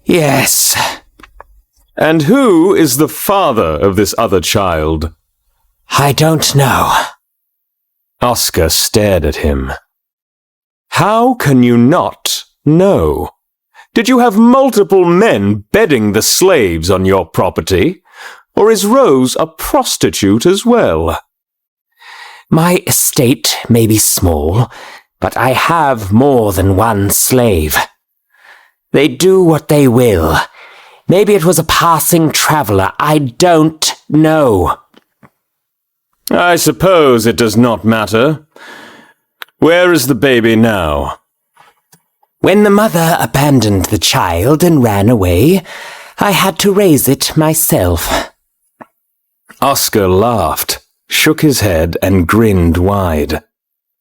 Yes. And who is the father of this other child? I don't know. Oscar stared at him. How can you not know? Did you have multiple men bedding the slaves on your property? Or is Rose a prostitute as well? My estate may be small, but I have more than one slave. They do what they will. Maybe it was a passing traveller. I don't know. I suppose it does not matter. Where is the baby now? When the mother abandoned the child and ran away, I had to raise it myself. Oscar laughed, shook his head, and grinned wide.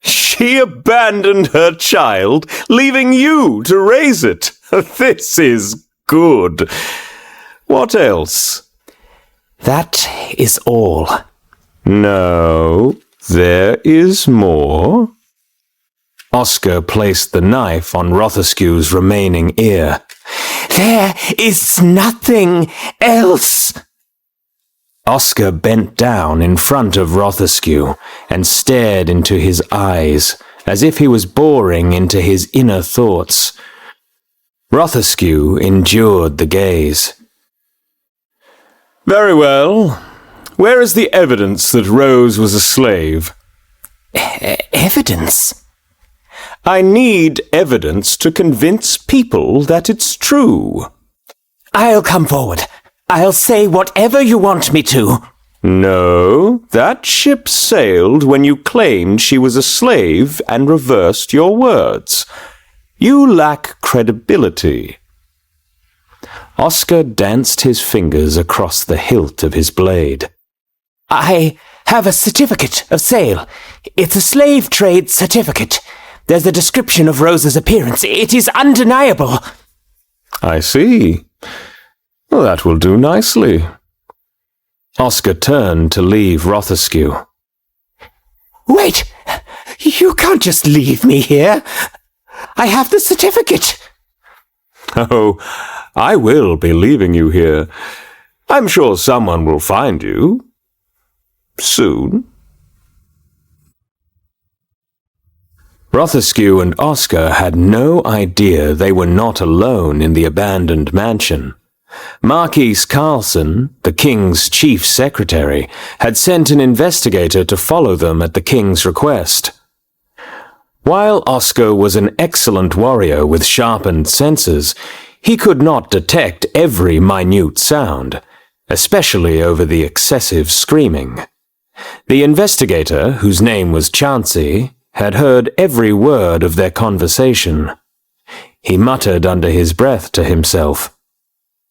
She abandoned her child, leaving you to raise it. This is good. What else? That is all. No, there is more. Oscar placed the knife on Rothescue's remaining ear. There is nothing else. Oscar bent down in front of Rothescue and stared into his eyes, as if he was boring into his inner thoughts. Rothescue endured the gaze. Very well. Where is the evidence that Rose was a slave? Evidence? I need evidence to convince people that it's true. I'll come forward. I'll say whatever you want me to. No, that ship sailed when you claimed she was a slave and reversed your words. You lack credibility. Oscar danced his fingers across the hilt of his blade. I have a certificate of sale. It's a slave trade certificate. There's a description of Rose's appearance. It is undeniable. I see. Well, that will do nicely. Oscar turned to leave Rothescue. Wait! You can't just leave me here. I have the certificate. Oh, I will be leaving you here. I'm sure someone will find you. Soon. Rothescue and Oscar had no idea they were not alone in the abandoned mansion. Marquis Carlson, the king's chief secretary, had sent an investigator to follow them at the king's request. While Oscar was an excellent warrior with sharpened senses, he could not detect every minute sound, especially over the excessive screaming. The investigator, whose name was Chauncey, had heard every word of their conversation. He muttered under his breath to himself,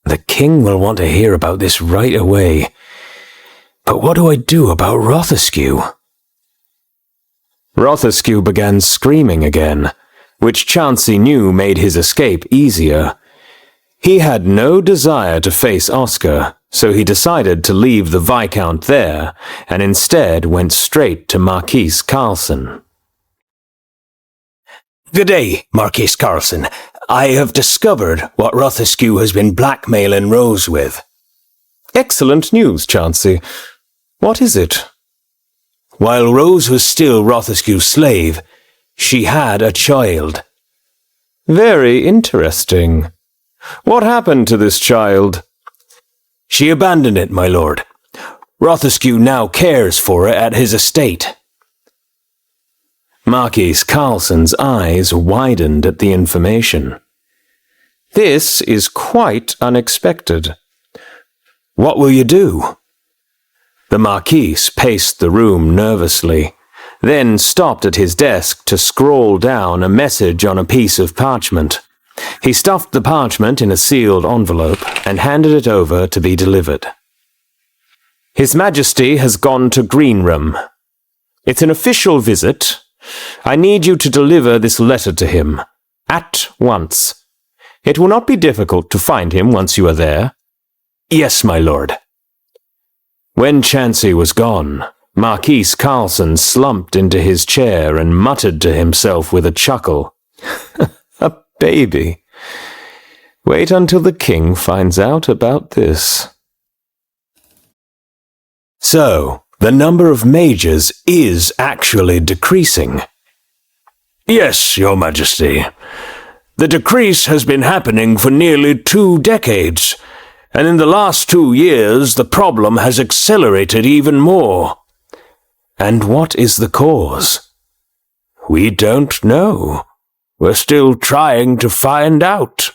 "The king will want to hear about this right away. But what do I do about Rothescue?" Rothescue began screaming again, which Chauncey knew made his escape easier. He had no desire to face Oscar, so he decided to leave the Viscount there, and instead went straight to Marquis Carlson. Good day, Marquis Carlson. I have discovered what Rothescue has been blackmailing Rose with. Excellent news, Chauncey. What is it? While Rose was still Rothescue's slave, she had a child. Very interesting. What happened to this child? She abandoned it, my lord. Rothescue now cares for it at his estate. Marquis Carlson's eyes widened at the information. This is quite unexpected. What will you do? The Marquis paced the room nervously, then stopped at his desk to scrawl down a message on a piece of parchment. He stuffed the parchment in a sealed envelope and handed it over to be delivered. His Majesty has gone to Green Room. It's an official visit. I need you to deliver this letter to him, at once. It will not be difficult to find him once you are there. Yes, my lord. When Chauncey was gone, Marquis Carlson slumped into his chair and muttered to himself with a chuckle. A baby. Wait until the king finds out about this. So, the number of mages is actually decreasing. Yes, Your Majesty. The decrease has been happening for nearly 2 decades, And in the last 2 years, the problem has accelerated even more. And what is the cause? We don't know. We're still trying to find out.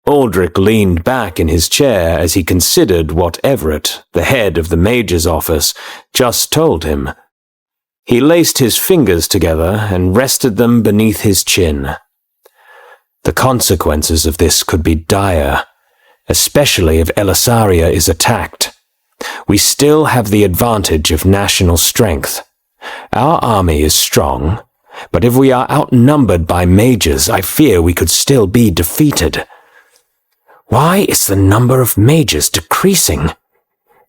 Aldrich leaned back in his chair as he considered what Everett, the head of the Major's office, just told him. He laced his fingers together and rested them beneath his chin. The consequences of this could be dire, especially if Elisaria is attacked. We still have the advantage of national strength. Our army is strong, but if we are outnumbered by Majors, I fear we could still be defeated. Why is the number of Majors decreasing?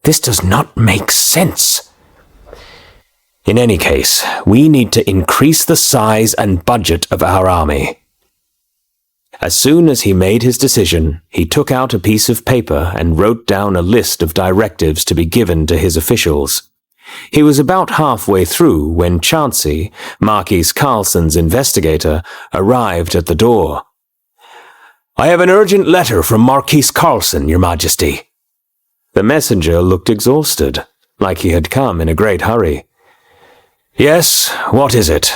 This does not make sense. In any case, we need to increase the size and budget of our army. As soon as he made his decision, he took out a piece of paper and wrote down a list of directives to be given to his officials. He was about halfway through when Chauncey, Marquis Carlson's investigator, arrived at the door. I have an urgent letter from Marquis Carlson, Your Majesty. The messenger looked exhausted, like he had come in a great hurry. Yes, what is it?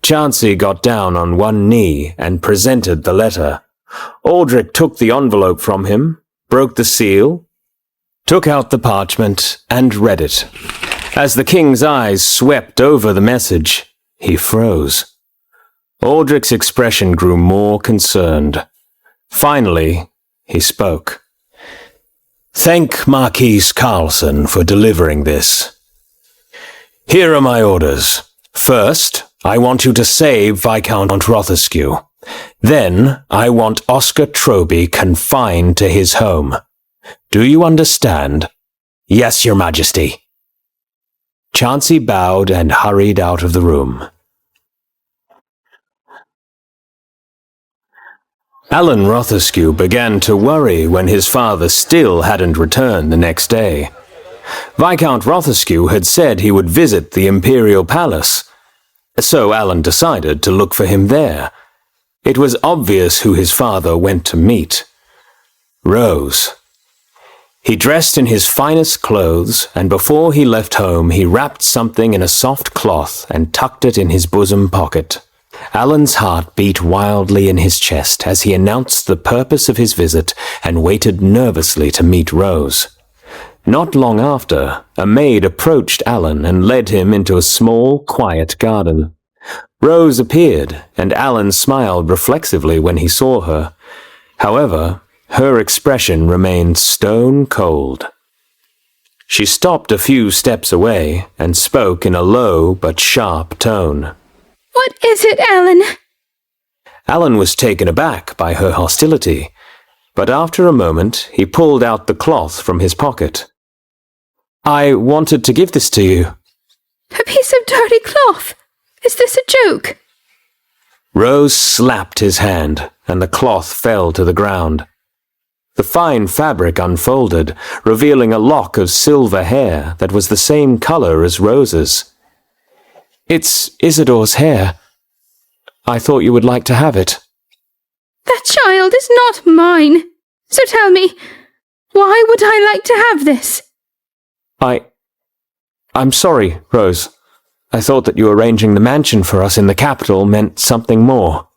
Chauncey got down on one knee and presented the letter. Aldrich took the envelope from him, broke the seal, took out the parchment, and read it. As the king's eyes swept over the message, he froze. Aldrich's expression grew more concerned. Finally, he spoke. Thank Marquis Carlson for delivering this. Here are my orders. First, I want you to save Viscount Rothescue. Then, I want Oscar Troby confined to his home. Do you understand? Yes, Your Majesty. Chauncey bowed and hurried out of the room. Alan Rothescue began to worry when his father still hadn't returned the next day. Viscount Rothescue had said he would visit the Imperial Palace, so Alan decided to look for him there. It was obvious who his father went to meet. Rose. He dressed in his finest clothes, and before he left home he wrapped something in a soft cloth and tucked it in his bosom pocket. Alan's heart beat wildly in his chest as he announced the purpose of his visit and waited nervously to meet Rose. Not long after, a maid approached Alan and led him into a small, quiet garden. Rose appeared, and Alan smiled reflexively when he saw her. However, her expression remained stone cold. She stopped a few steps away and spoke in a low but sharp tone. What is it, Alan? Alan was taken aback by her hostility, but after a moment he pulled out the cloth from his pocket. I wanted to give this to you. A piece of dirty cloth? Is this a joke? Rose slapped his hand, and the cloth fell to the ground. The fine fabric unfolded, revealing a lock of silver hair that was the same color as Rose's. It's Isidore's hair. I thought you would like to have it. That child is not mine. So tell me, why would I like to have this? I'm sorry, Rose. I thought that you arranging the mansion for us in the capital meant something more.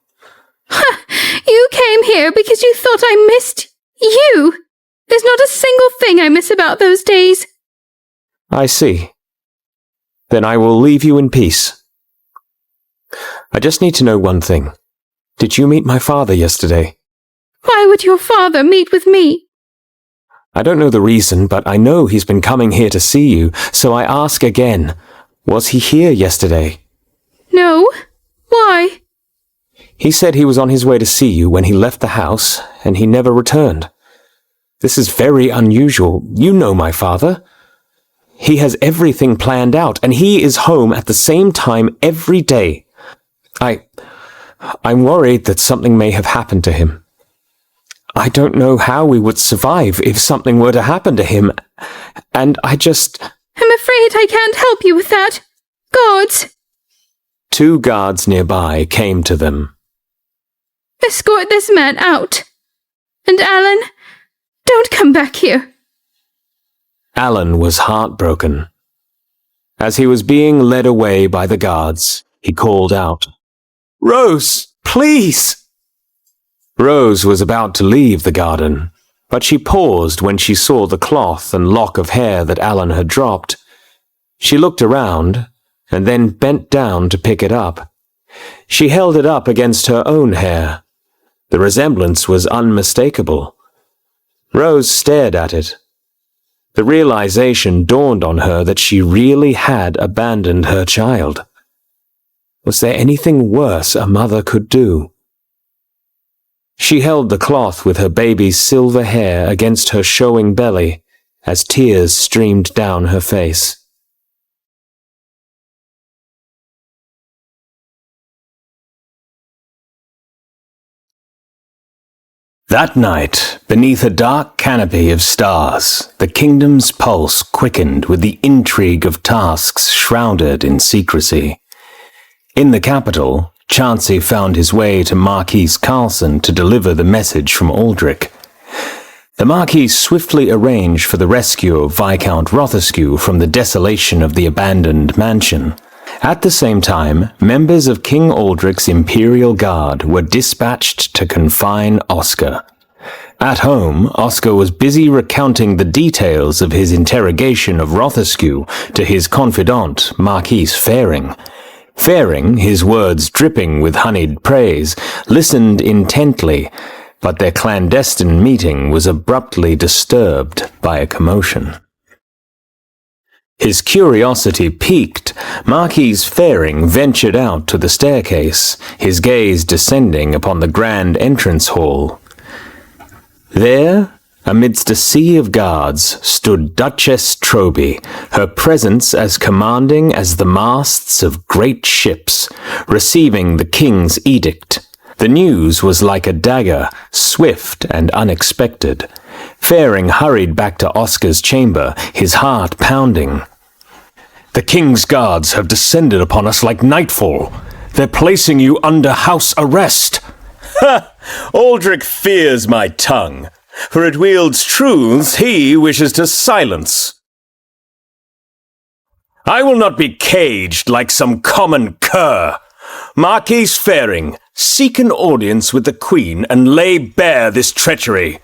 Ha! You came here because you thought I missed you. There's not a single thing I miss about those days. I see. Then I will leave you in peace. I just need to know one thing. Did you meet my father yesterday? Why would your father meet with me? I don't know the reason, but I know he's been coming here to see you, so I ask again, was he here yesterday? No. Why? He said he was on his way to see you when he left the house, and he never returned. This is very unusual. You know my father. He has everything planned out, and he is home at the same time every day. I'm worried that something may have happened to him. I don't know how we would survive if something were to happen to him, and I'm afraid I can't help you with that. Guards! 2 guards nearby came to them. Escort this man out. And Alan? Don't come back here. Alan was heartbroken. As he was being led away by the guards, he called out, "Rose, please!" Rose was about to leave the garden, but she paused when she saw the cloth and lock of hair that Alan had dropped. She looked around, and then bent down to pick it up. She held it up against her own hair. The resemblance was unmistakable. Rose stared at it. The realization dawned on her that she really had abandoned her child. Was there anything worse a mother could do? She held the cloth with her baby's silver hair against her showing belly as tears streamed down her face. That night, beneath a dark canopy of stars, the kingdom's pulse quickened with the intrigue of tasks shrouded in secrecy. In the capital, Chauncey found his way to Marquis Carlson to deliver the message from Aldrich. The Marquis swiftly arranged for the rescue of Viscount Rothescue from the desolation of the abandoned mansion. At the same time, members of King Aldrich's Imperial Guard were dispatched to confine Oscar. At home, Oscar was busy recounting the details of his interrogation of Rothescue to his confidant, Marquis Faring. Faring, his words dripping with honeyed praise, listened intently, but their clandestine meeting was abruptly disturbed by a commotion. His curiosity piqued, Marquis Faring ventured out to the staircase, his gaze descending upon the grand entrance hall. There, amidst a sea of guards, stood Duchess Troby, her presence as commanding as the masts of great ships, receiving the king's edict. The news was like a dagger, swift and unexpected. Faring hurried back to Oscar's chamber, his heart pounding. "The king's guards have descended upon us like nightfall. They're placing you under house arrest." "Ha! Aldrich fears my tongue, for it wields truths he wishes to silence. I will not be caged like some common cur. Marquis Faring, seek an audience with the Queen and lay bare this treachery."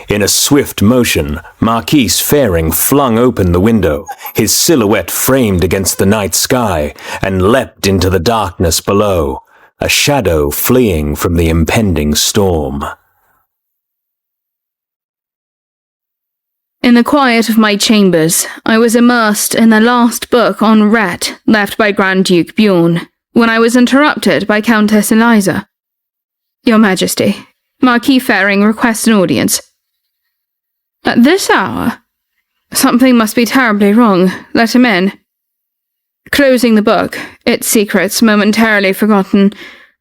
In a swift motion, Marquis Faring flung open the window, his silhouette framed against the night sky, and leapt into the darkness below, a shadow fleeing from the impending storm. In the quiet of my chambers, I was immersed in the last book on Rat left by Grand Duke Bjorn, when I was interrupted by Countess Eliza. "Your Majesty, Marquis Faring requests an audience." "At this hour? Something must be terribly wrong. Let him in." Closing the book, its secrets momentarily forgotten,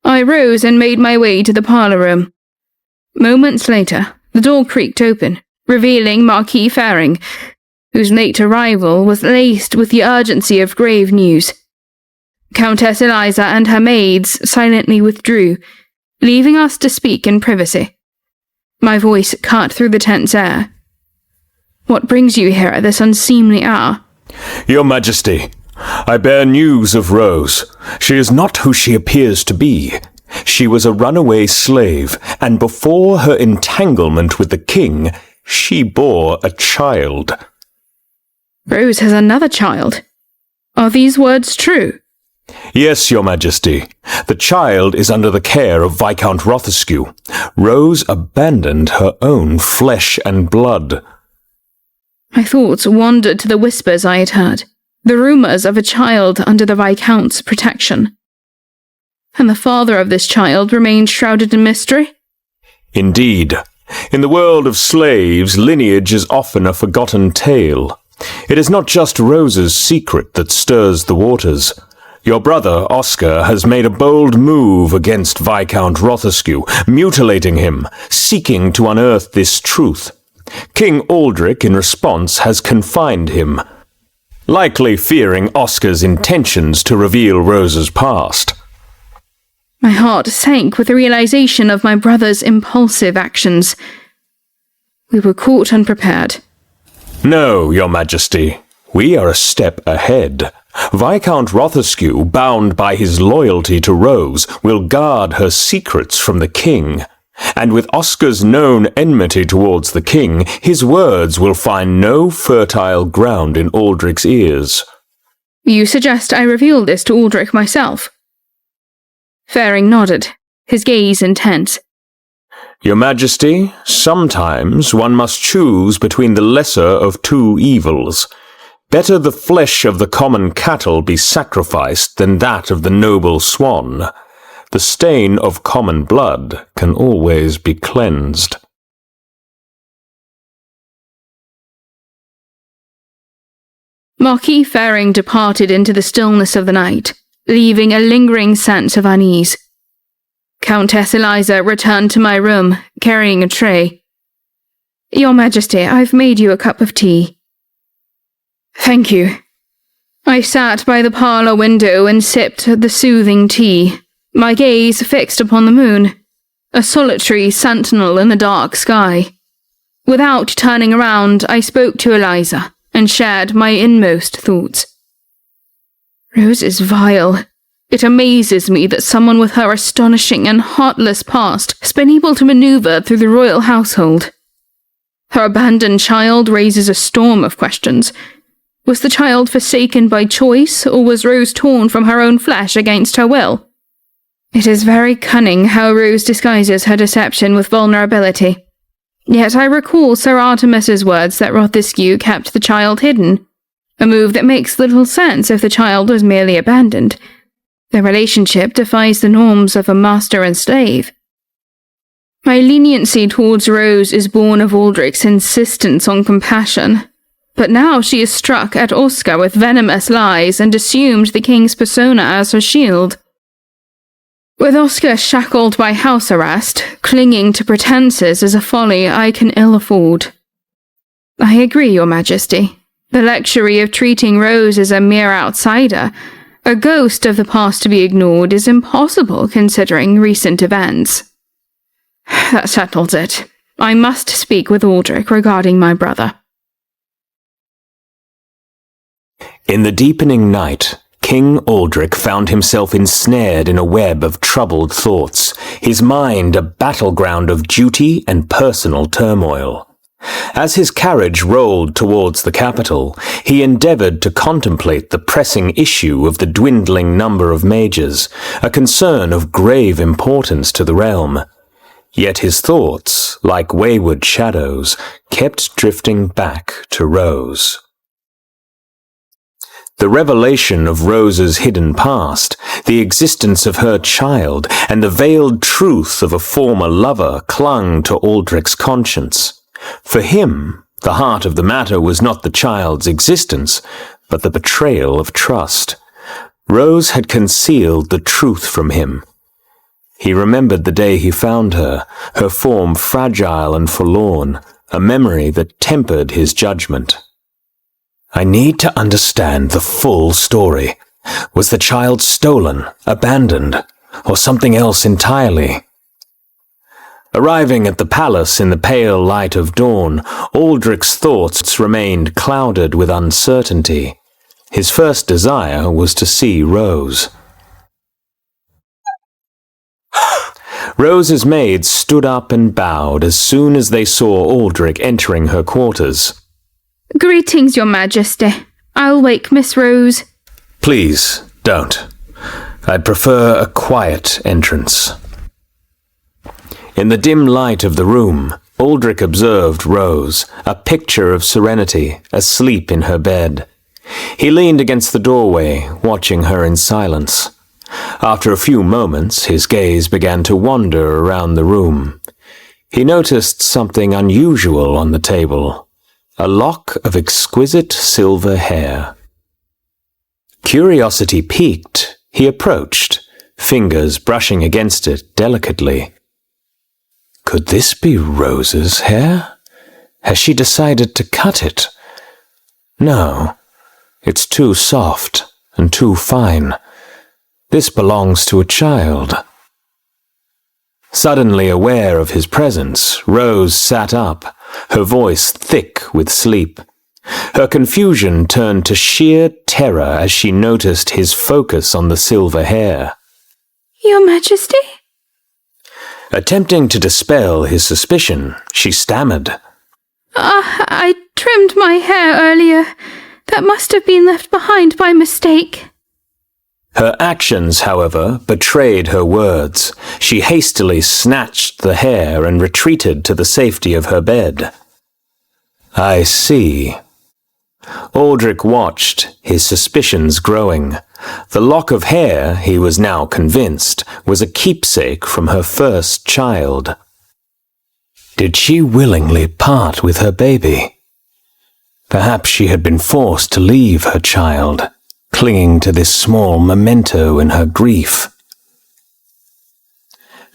I rose and made my way to the parlour room. Moments later, the door creaked open, revealing Marquis Faring, whose late arrival was laced with the urgency of grave news. Countess Eliza and her maids silently withdrew, leaving us to speak in privacy. My voice cut through the tense air. "What brings you here at this unseemly hour?" "Your Majesty, I bear news of Rose. She is not who she appears to be. She was a runaway slave, and before her entanglement with the king, she bore a child." "Rose has another child. Are these words true?" "Yes, Your Majesty. The child is under the care of Viscount Rothescue. Rose abandoned her own flesh and blood." My thoughts wandered to the whispers I had heard, the rumours of a child under the Viscount's protection. And the father of this child remained shrouded in mystery? Indeed. In the world of slaves, lineage is often a forgotten tale. It is not just Rose's secret that stirs the waters. Your brother, Oscar, has made a bold move against Viscount Rothescue, mutilating him, seeking to unearth this truth. King Aldrich, in response, has confined him, likely fearing Oscar's intentions to reveal Rose's past. My heart sank with the realization of my brother's impulsive actions. We were caught unprepared. No, Your Majesty. We are a step ahead. Viscount Rothescue, bound by his loyalty to Rose, will guard her secrets from the king. And with Oscar's known enmity towards the king, his words will find no fertile ground in Aldrich's ears. You suggest I reveal this to Aldrich myself? Faring nodded, his gaze intense. Your Majesty, sometimes one must choose between the lesser of two evils. Better the flesh of the common cattle be sacrificed than that of the noble swan. The stain of common blood can always be cleansed. Marquis Faring departed into the stillness of the night, leaving a lingering sense of unease. Countess Eliza returned to my room, carrying a tray. Your Majesty, I've made you a cup of tea. Thank you. I sat by the parlour window and sipped the soothing tea, my gaze fixed upon the moon, a solitary sentinel in the dark sky. Without turning around, I spoke to Eliza and shared my inmost thoughts. Rose is vile. It amazes me that someone with her astonishing and heartless past has been able to maneuver through the royal household. Her abandoned child raises a storm of questions. Was the child forsaken by choice, or was Rose torn from her own flesh against her will? It is very cunning how Rose disguises her deception with vulnerability. Yet I recall Sir Artemis's words that Rothescue kept the child hidden, a move that makes little sense if the child was merely abandoned. The relationship defies the norms of a master and slave. My leniency towards Rose is born of Aldrich's insistence on compassion, but now she is struck at Oscar with venomous lies and assumed the king's persona as her shield. With Oscar shackled by house arrest, clinging to pretenses is a folly I can ill afford. I agree, Your Majesty. The luxury of treating Rose as a mere outsider, a ghost of the past to be ignored, is impossible considering recent events. That settles it. I must speak with Aldrich regarding my brother. In the deepening night, King Aldrich found himself ensnared in a web of troubled thoughts, his mind a battleground of duty and personal turmoil. As his carriage rolled towards the capital, he endeavoured to contemplate the pressing issue of the dwindling number of mages, a concern of grave importance to the realm. Yet his thoughts, like wayward shadows, kept drifting back to Rose. The revelation of Rose's hidden past, the existence of her child, and the veiled truth of a former lover clung to Aldrich's conscience. For him, the heart of the matter was not the child's existence, but the betrayal of trust. Rose had concealed the truth from him. He remembered the day he found her, her form fragile and forlorn, a memory that tempered his judgment. I need to understand the full story. Was the child stolen, abandoned, or something else entirely? Arriving at the palace in the pale light of dawn, Aldrich's thoughts remained clouded with uncertainty. His first desire was to see Rose. Rose's maids stood up and bowed as soon as they saw Aldrich entering her quarters. Greetings, Your Majesty. I'll wake Miss Rose. Please, don't. I'd prefer a quiet entrance. In the dim light of the room, Aldrich observed Rose, a picture of serenity, asleep in her bed. He leaned against the doorway, watching her in silence. After a few moments, his gaze began to wander around the room. He noticed something unusual on the table, a lock of exquisite silver hair. Curiosity piqued, he approached, fingers brushing against it delicately. Could this be Rose's hair? Has she decided to cut it? No, it's too soft and too fine. This belongs to a child. Suddenly aware of his presence, Rose sat up, her voice thick with sleep. Her confusion turned to sheer terror as she noticed his focus on the silver hair. Your Majesty? Attempting to dispel his suspicion, she stammered. I trimmed my hair earlier. That must have been left behind by mistake. Her actions, however, betrayed her words. She hastily snatched the hair and retreated to the safety of her bed. I see. Aldrich watched, his suspicions growing. The lock of hair, he was now convinced, was a keepsake from her first child. Did she willingly part with her baby? Perhaps she had been forced to leave her child, clinging to this small memento in her grief.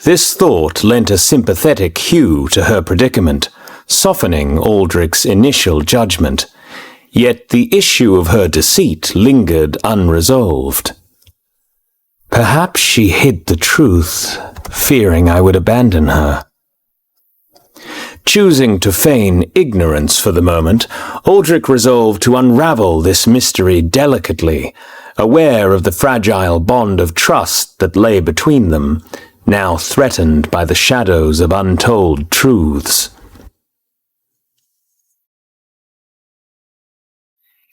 This thought lent a sympathetic hue to her predicament, softening Aldrich's initial judgment. Yet the issue of her deceit lingered unresolved. Perhaps she hid the truth, fearing I would abandon her. Choosing to feign ignorance for the moment, Aldrich resolved to unravel this mystery delicately, aware of the fragile bond of trust that lay between them, now threatened by the shadows of untold truths.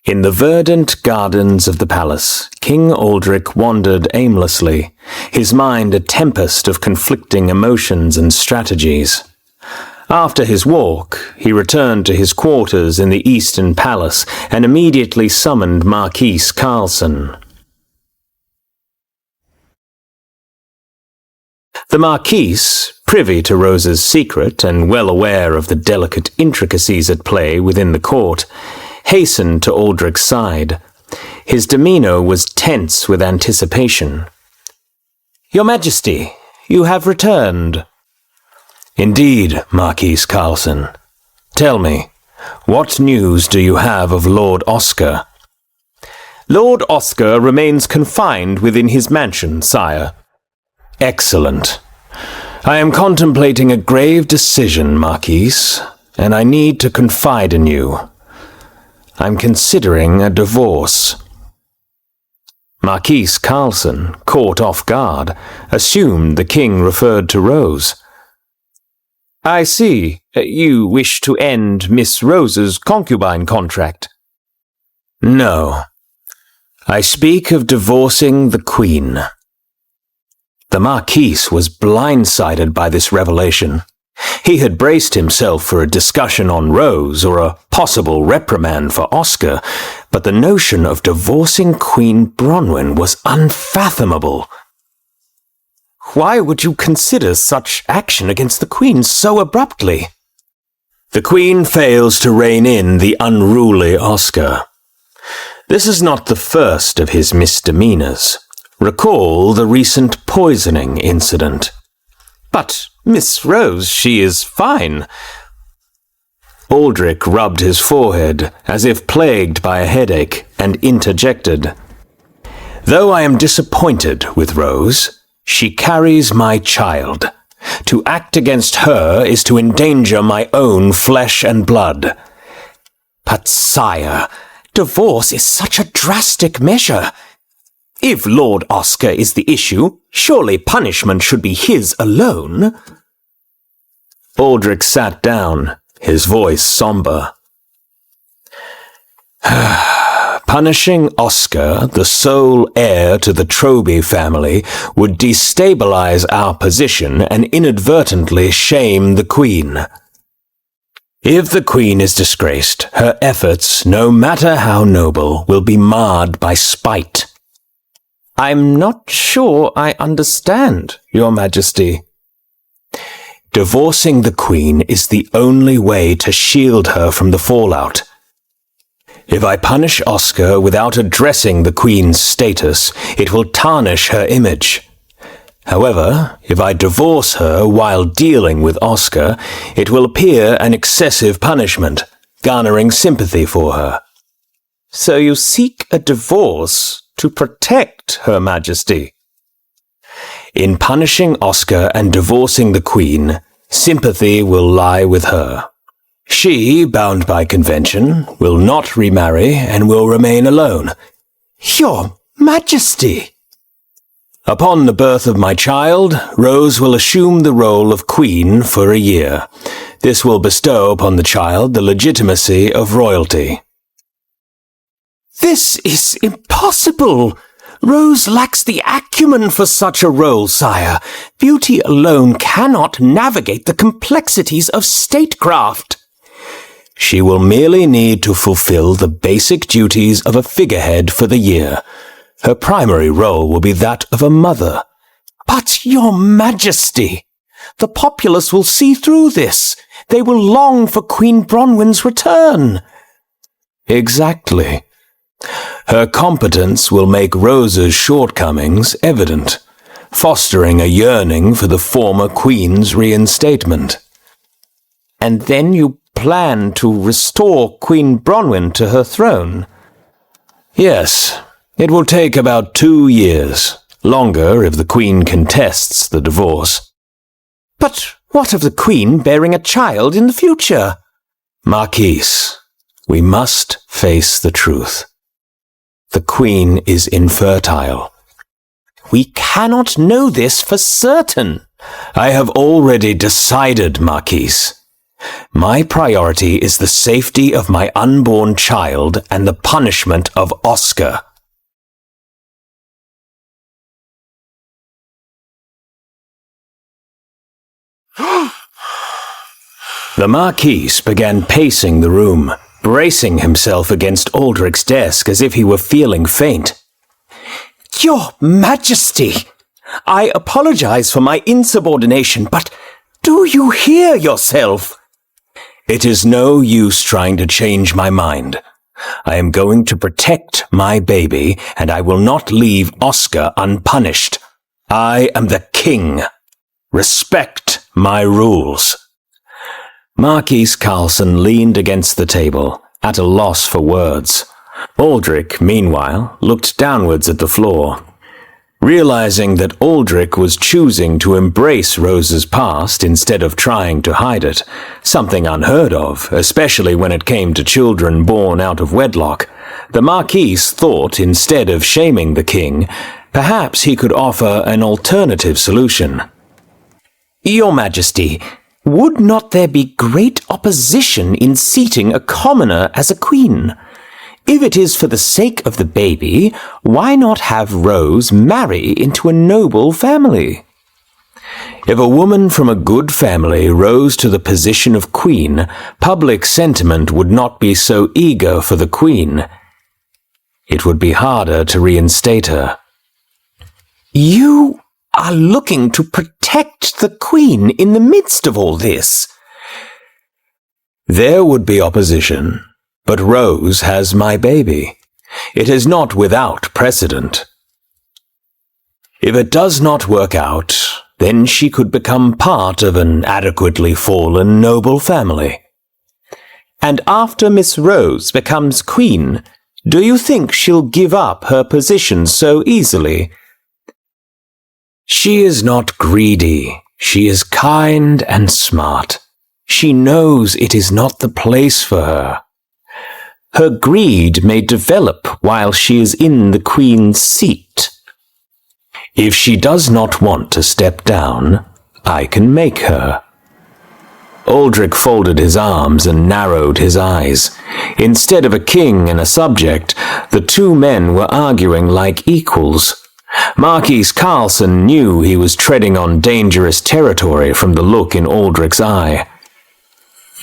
In the verdant gardens of the palace, King Aldrich wandered aimlessly, his mind a tempest of conflicting emotions and strategies. After his walk, he returned to his quarters in the Eastern Palace and immediately summoned Marquis Carlson. The Marquis, privy to Rose's secret and well aware of the delicate intricacies at play within the court, hastened to Aldrich's side. His demeanour was tense with anticipation. "Your Majesty, you have returned." "Indeed, Marquis Carlson. Tell me, what news do you have of Lord Oscar?" "Lord Oscar remains confined within his mansion, sire." "Excellent. I am contemplating a grave decision, Marquis, and I need to confide in you. I'm considering a divorce." Marquis Carlson, caught off guard, assumed the king referred to Rose. "I see. You wish to end Miss Rose's concubine contract." "No. I speak of divorcing the Queen." The Marquis was blindsided by this revelation. He had braced himself for a discussion on Rose or a possible reprimand for Oscar, but the notion of divorcing Queen Bronwyn was unfathomable. "Why would you consider such action against the Queen so abruptly?" "The Queen fails to rein in the unruly Oscar. This is not the first of his misdemeanors. Recall the recent poisoning incident." "But Miss Rose, she is fine." Aldrich rubbed his forehead, as if plagued by a headache, and interjected. "Though I am disappointed with Rose, she carries my child. To act against her is to endanger my own flesh and blood." "But sire, divorce is such a drastic measure. If Lord Oscar is the issue, surely punishment should be his alone." Aldrich sat down, his voice somber. "Punishing Oscar, the sole heir to the Troby family, would destabilize our position and inadvertently shame the Queen. If the Queen is disgraced, her efforts, no matter how noble, will be marred by spite." "I'm not sure I understand, Your Majesty." "Divorcing the Queen is the only way to shield her from the fallout. If I punish Oscar without addressing the Queen's status, it will tarnish her image. However, if I divorce her while dealing with Oscar, it will appear an excessive punishment, garnering sympathy for her." "So you seek a divorce to protect Her Majesty?" In punishing Oscar and divorcing the Queen, sympathy will lie with her. She, bound by convention, will not remarry and will remain alone. Your Majesty! Upon the birth of my child, Rose will assume the role of Queen for a year. This will bestow upon the child the legitimacy of royalty. This is impossible! Rose lacks the acumen for such a role, sire. Beauty alone cannot navigate the complexities of statecraft. She will merely need to fulfill the basic duties of a figurehead for the year. Her primary role will be that of a mother. But, Your Majesty, the populace will see through this. They will long for Queen Bronwyn's return. Exactly. Her competence will make Rose's shortcomings evident, fostering a yearning for the former Queen's reinstatement. And then you plan to restore Queen Bronwyn to her throne? Yes, it will take about 2 years, longer if the Queen contests the divorce. But what of the Queen bearing a child in the future? Marquise, we must face the truth. The Queen is infertile. We cannot know this for certain. I have already decided, Marquise. My priority is the safety of my unborn child and the punishment of Oscar. The Marquis began pacing the room, bracing himself against Aldrich's desk as if he were feeling faint. Your Majesty, I apologize for my insubordination, but do you hear yourself? It is no use trying to change my mind. I am going to protect my baby, and I will not leave Oscar unpunished. I am the king. Respect my rules. Marquis Carlson leaned against the table, at a loss for words. Aldrich, meanwhile, looked downwards at the floor. Realizing that Aldrich was choosing to embrace Rose's past instead of trying to hide it, something unheard of, especially when it came to children born out of wedlock, the Marquis thought, instead of shaming the king, perhaps he could offer an alternative solution. Your Majesty, would not there be great opposition in seating a commoner as a queen? If it is for the sake of the baby, why not have Rose marry into a noble family? If a woman from a good family rose to the position of queen, public sentiment would not be so eager for the queen. It would be harder to reinstate her. You are looking to protect the Queen in the midst of all this. There would be opposition, but Rose has my baby. It is not without precedent. If it does not work out, then she could become part of an adequately fallen noble family. And after Miss Rose becomes Queen, do you think she'll give up her position so easily? She is not greedy. She is kind and smart. She knows it is not the place for her. Her greed may develop while she is in the Queen's seat. If she does not want to step down, I can make her. Aldrich folded his arms and narrowed his eyes. Instead of a king and a subject, the two men were arguing like equals. Marquis Carlson knew he was treading on dangerous territory from the look in Aldrich's eye.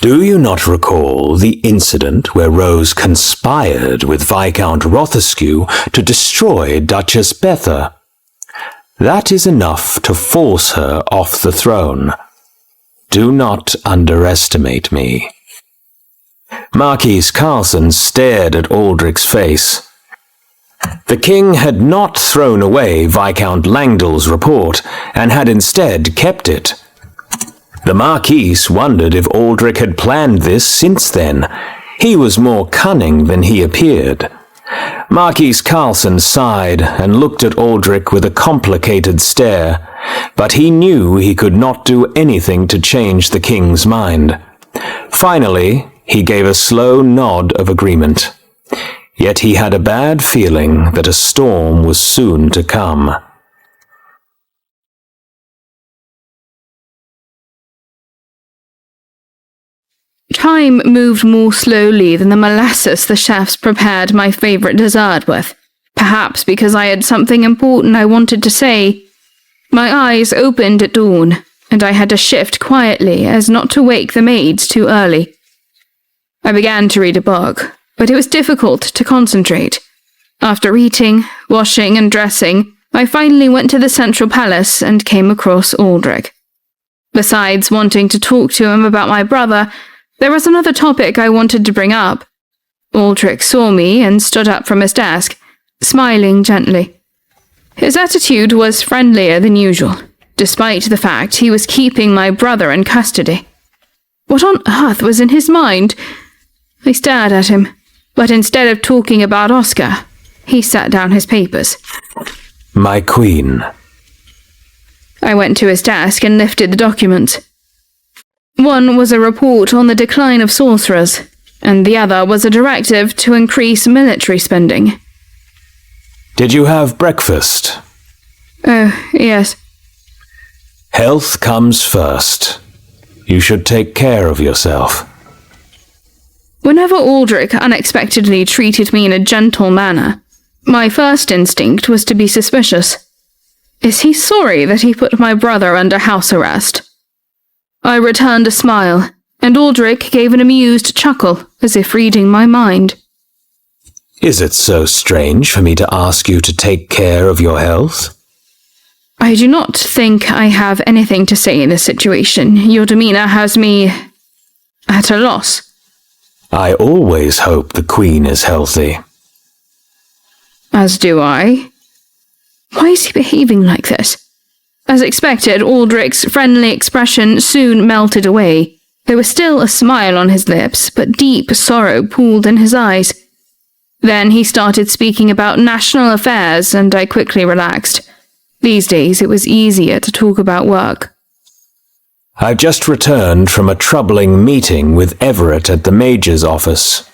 Do you not recall the incident where Rose conspired with Viscount Rothescue to destroy Duchess Betha? That is enough to force her off the throne. Do not underestimate me. Marquis Carlson stared at Aldrich's face. The king had not thrown away Viscount Langdale's report, and had instead kept it. The Marquis wondered if Aldrich had planned this since then. He was more cunning than he appeared. Marquis Carlson sighed and looked at Aldrich with a complicated stare, but he knew he could not do anything to change the king's mind. Finally, he gave a slow nod of agreement. Yet he had a bad feeling that a storm was soon to come. Time moved more slowly than the molasses the chefs prepared my favorite dessert with, perhaps because I had something important I wanted to say. My eyes opened at dawn, and I had to shift quietly as not to wake the maids too early. I began to read a book, but it was difficult to concentrate. After eating, washing, and dressing, I finally went to the central palace and came across Aldrich. Besides wanting to talk to him about my brother, there was another topic I wanted to bring up. Aldrich saw me and stood up from his desk, smiling gently. His attitude was friendlier than usual, despite the fact he was keeping my brother in custody. What on earth was in his mind? I stared at him, but instead of talking about Oscar, he set down his papers. My queen. I went to his desk and lifted the documents. One was a report on the decline of sorcerers, and the other was a directive to increase military spending. Did you have breakfast? Oh, yes. Health comes first. You should take care of yourself. Whenever Aldrich unexpectedly treated me in a gentle manner, my first instinct was to be suspicious. Is he sorry that he put my brother under house arrest? I returned a smile, and Aldrich gave an amused chuckle, as if reading my mind. Is it so strange for me to ask you to take care of your health? I do not think I have anything to say in this situation. Your demeanor has me at a loss. I always hope the queen is healthy. As do I. Why is he behaving like this? As expected, Aldrich's friendly expression soon melted away. There was still a smile on his lips, but deep sorrow pooled in his eyes. Then he started speaking about national affairs, and I quickly relaxed. These days it was easier to talk about work. I've just returned from a troubling meeting with Everett at the Major's office.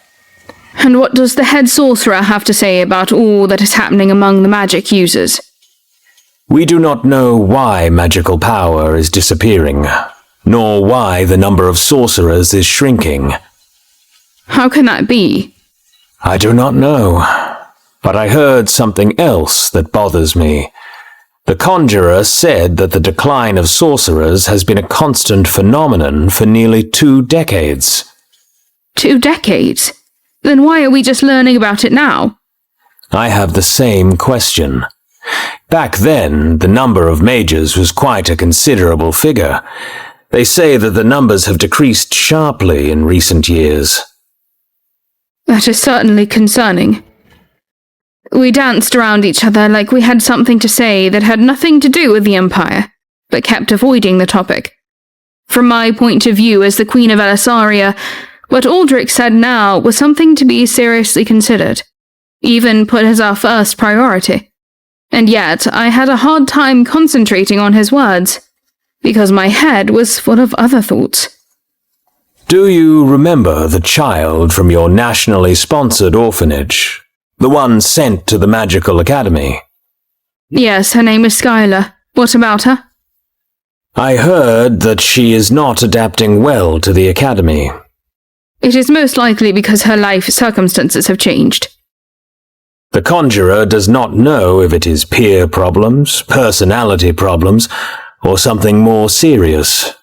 And what does the head sorcerer have to say about all that is happening among the magic users? We do not know why magical power is disappearing, nor why the number of sorcerers is shrinking. How can that be? I do not know, but I heard something else that bothers me. The conjurer said that the decline of sorcerers has been a constant phenomenon for nearly 2 decades. 2 decades? Then why are we just learning about it now? I have the same question. Back then, the number of mages was quite a considerable figure. They say that the numbers have decreased sharply in recent years. That is certainly concerning. We danced around each other like we had something to say that had nothing to do with the Empire, but kept avoiding the topic. From my point of view as the Queen of Elisaria, what Aldrich said now was something to be seriously considered, even put as our first priority. And yet I had a hard time concentrating on his words, because my head was full of other thoughts. Do you remember the child from your nationally sponsored orphanage? The one sent to the Magical Academy? Yes, her name is Skylar. What about her? I heard that she is not adapting well to the Academy. It is most likely because her life circumstances have changed. The conjurer does not know if it is peer problems, personality problems, or something more serious.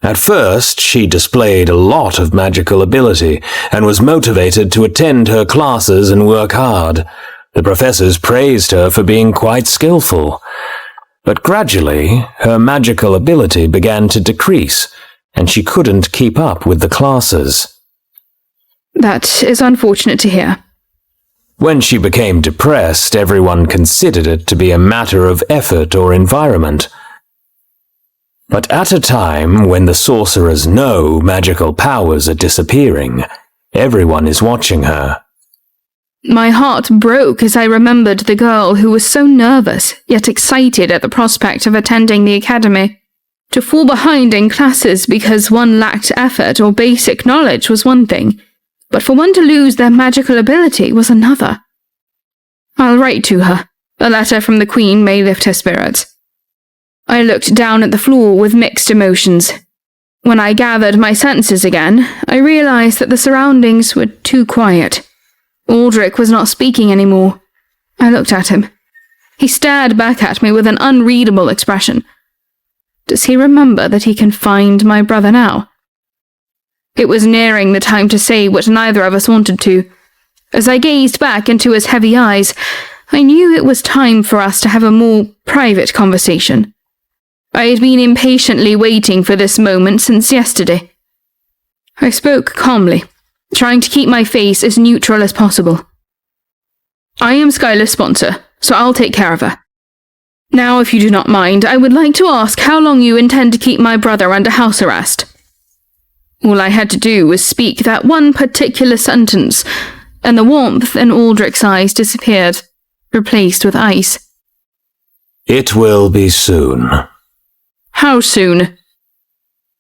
At first, she displayed a lot of magical ability and was motivated to attend her classes and work hard. The professors praised her for being quite skillful. But gradually, her magical ability began to decrease, and she couldn't keep up with the classes. That is unfortunate to hear. When she became depressed, everyone considered it to be a matter of effort or environment. But at a time when the sorcerers know magical powers are disappearing, everyone is watching her. My heart broke as I remembered the girl who was so nervous, yet excited at the prospect of attending the academy. To fall behind in classes because one lacked effort or basic knowledge was one thing, but for one to lose their magical ability was another. I'll write to her. A letter from the Queen may lift her spirits. I looked down at the floor with mixed emotions. When I gathered my senses again, I realized that the surroundings were too quiet. Aldrich was not speaking anymore. I looked at him. He stared back at me with an unreadable expression. Does he remember that he can find my brother now? It was nearing the time to say what neither of us wanted to. As I gazed back into his heavy eyes, I knew it was time for us to have a more private conversation. I had been impatiently waiting for this moment since yesterday. I spoke calmly, trying to keep my face as neutral as possible. I am Skylar's sponsor, so I'll take care of her. Now, if you do not mind, I would like to ask how long you intend to keep my brother under house arrest. All I had to do was speak that one particular sentence, and the warmth in Aldrich's eyes disappeared, replaced with ice. It will be soon. How soon?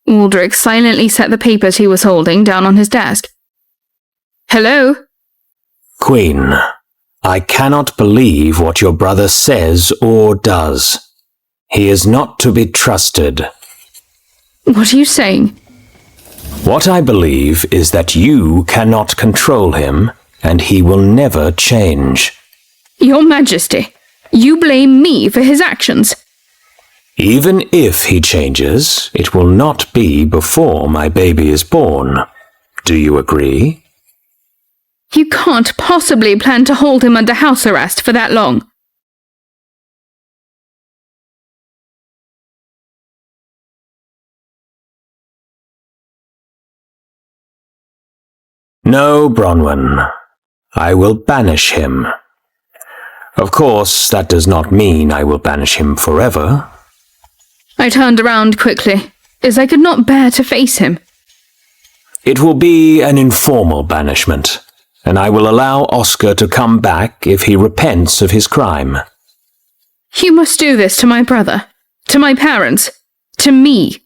Aldrich silently set the papers he was holding down on his desk. Hello? Queen, I cannot believe what your brother says or does. He is not to be trusted. What are you saying? What I believe is that you cannot control him, and he will never change. Your Majesty, you blame me for his actions. Even if he changes, it will not be before my baby is born. Do you agree? You can't possibly plan to hold him under house arrest for that long. No, Bronwyn. I will banish him. Of course, that does not mean I will banish him forever. I turned around quickly, as I could not bear to face him. It will be an informal banishment, and I will allow Oscar to come back if he repents of his crime. You must do this to my brother, to my parents, to me.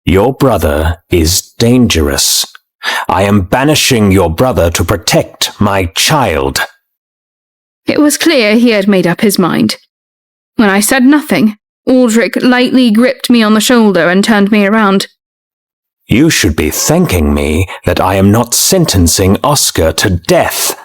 Your brother is dangerous. I am banishing your brother to protect my child. It was clear he had made up his mind. When I said nothing, Aldrich lightly gripped me on the shoulder and turned me around. You should be thanking me that I am not sentencing Oscar to death.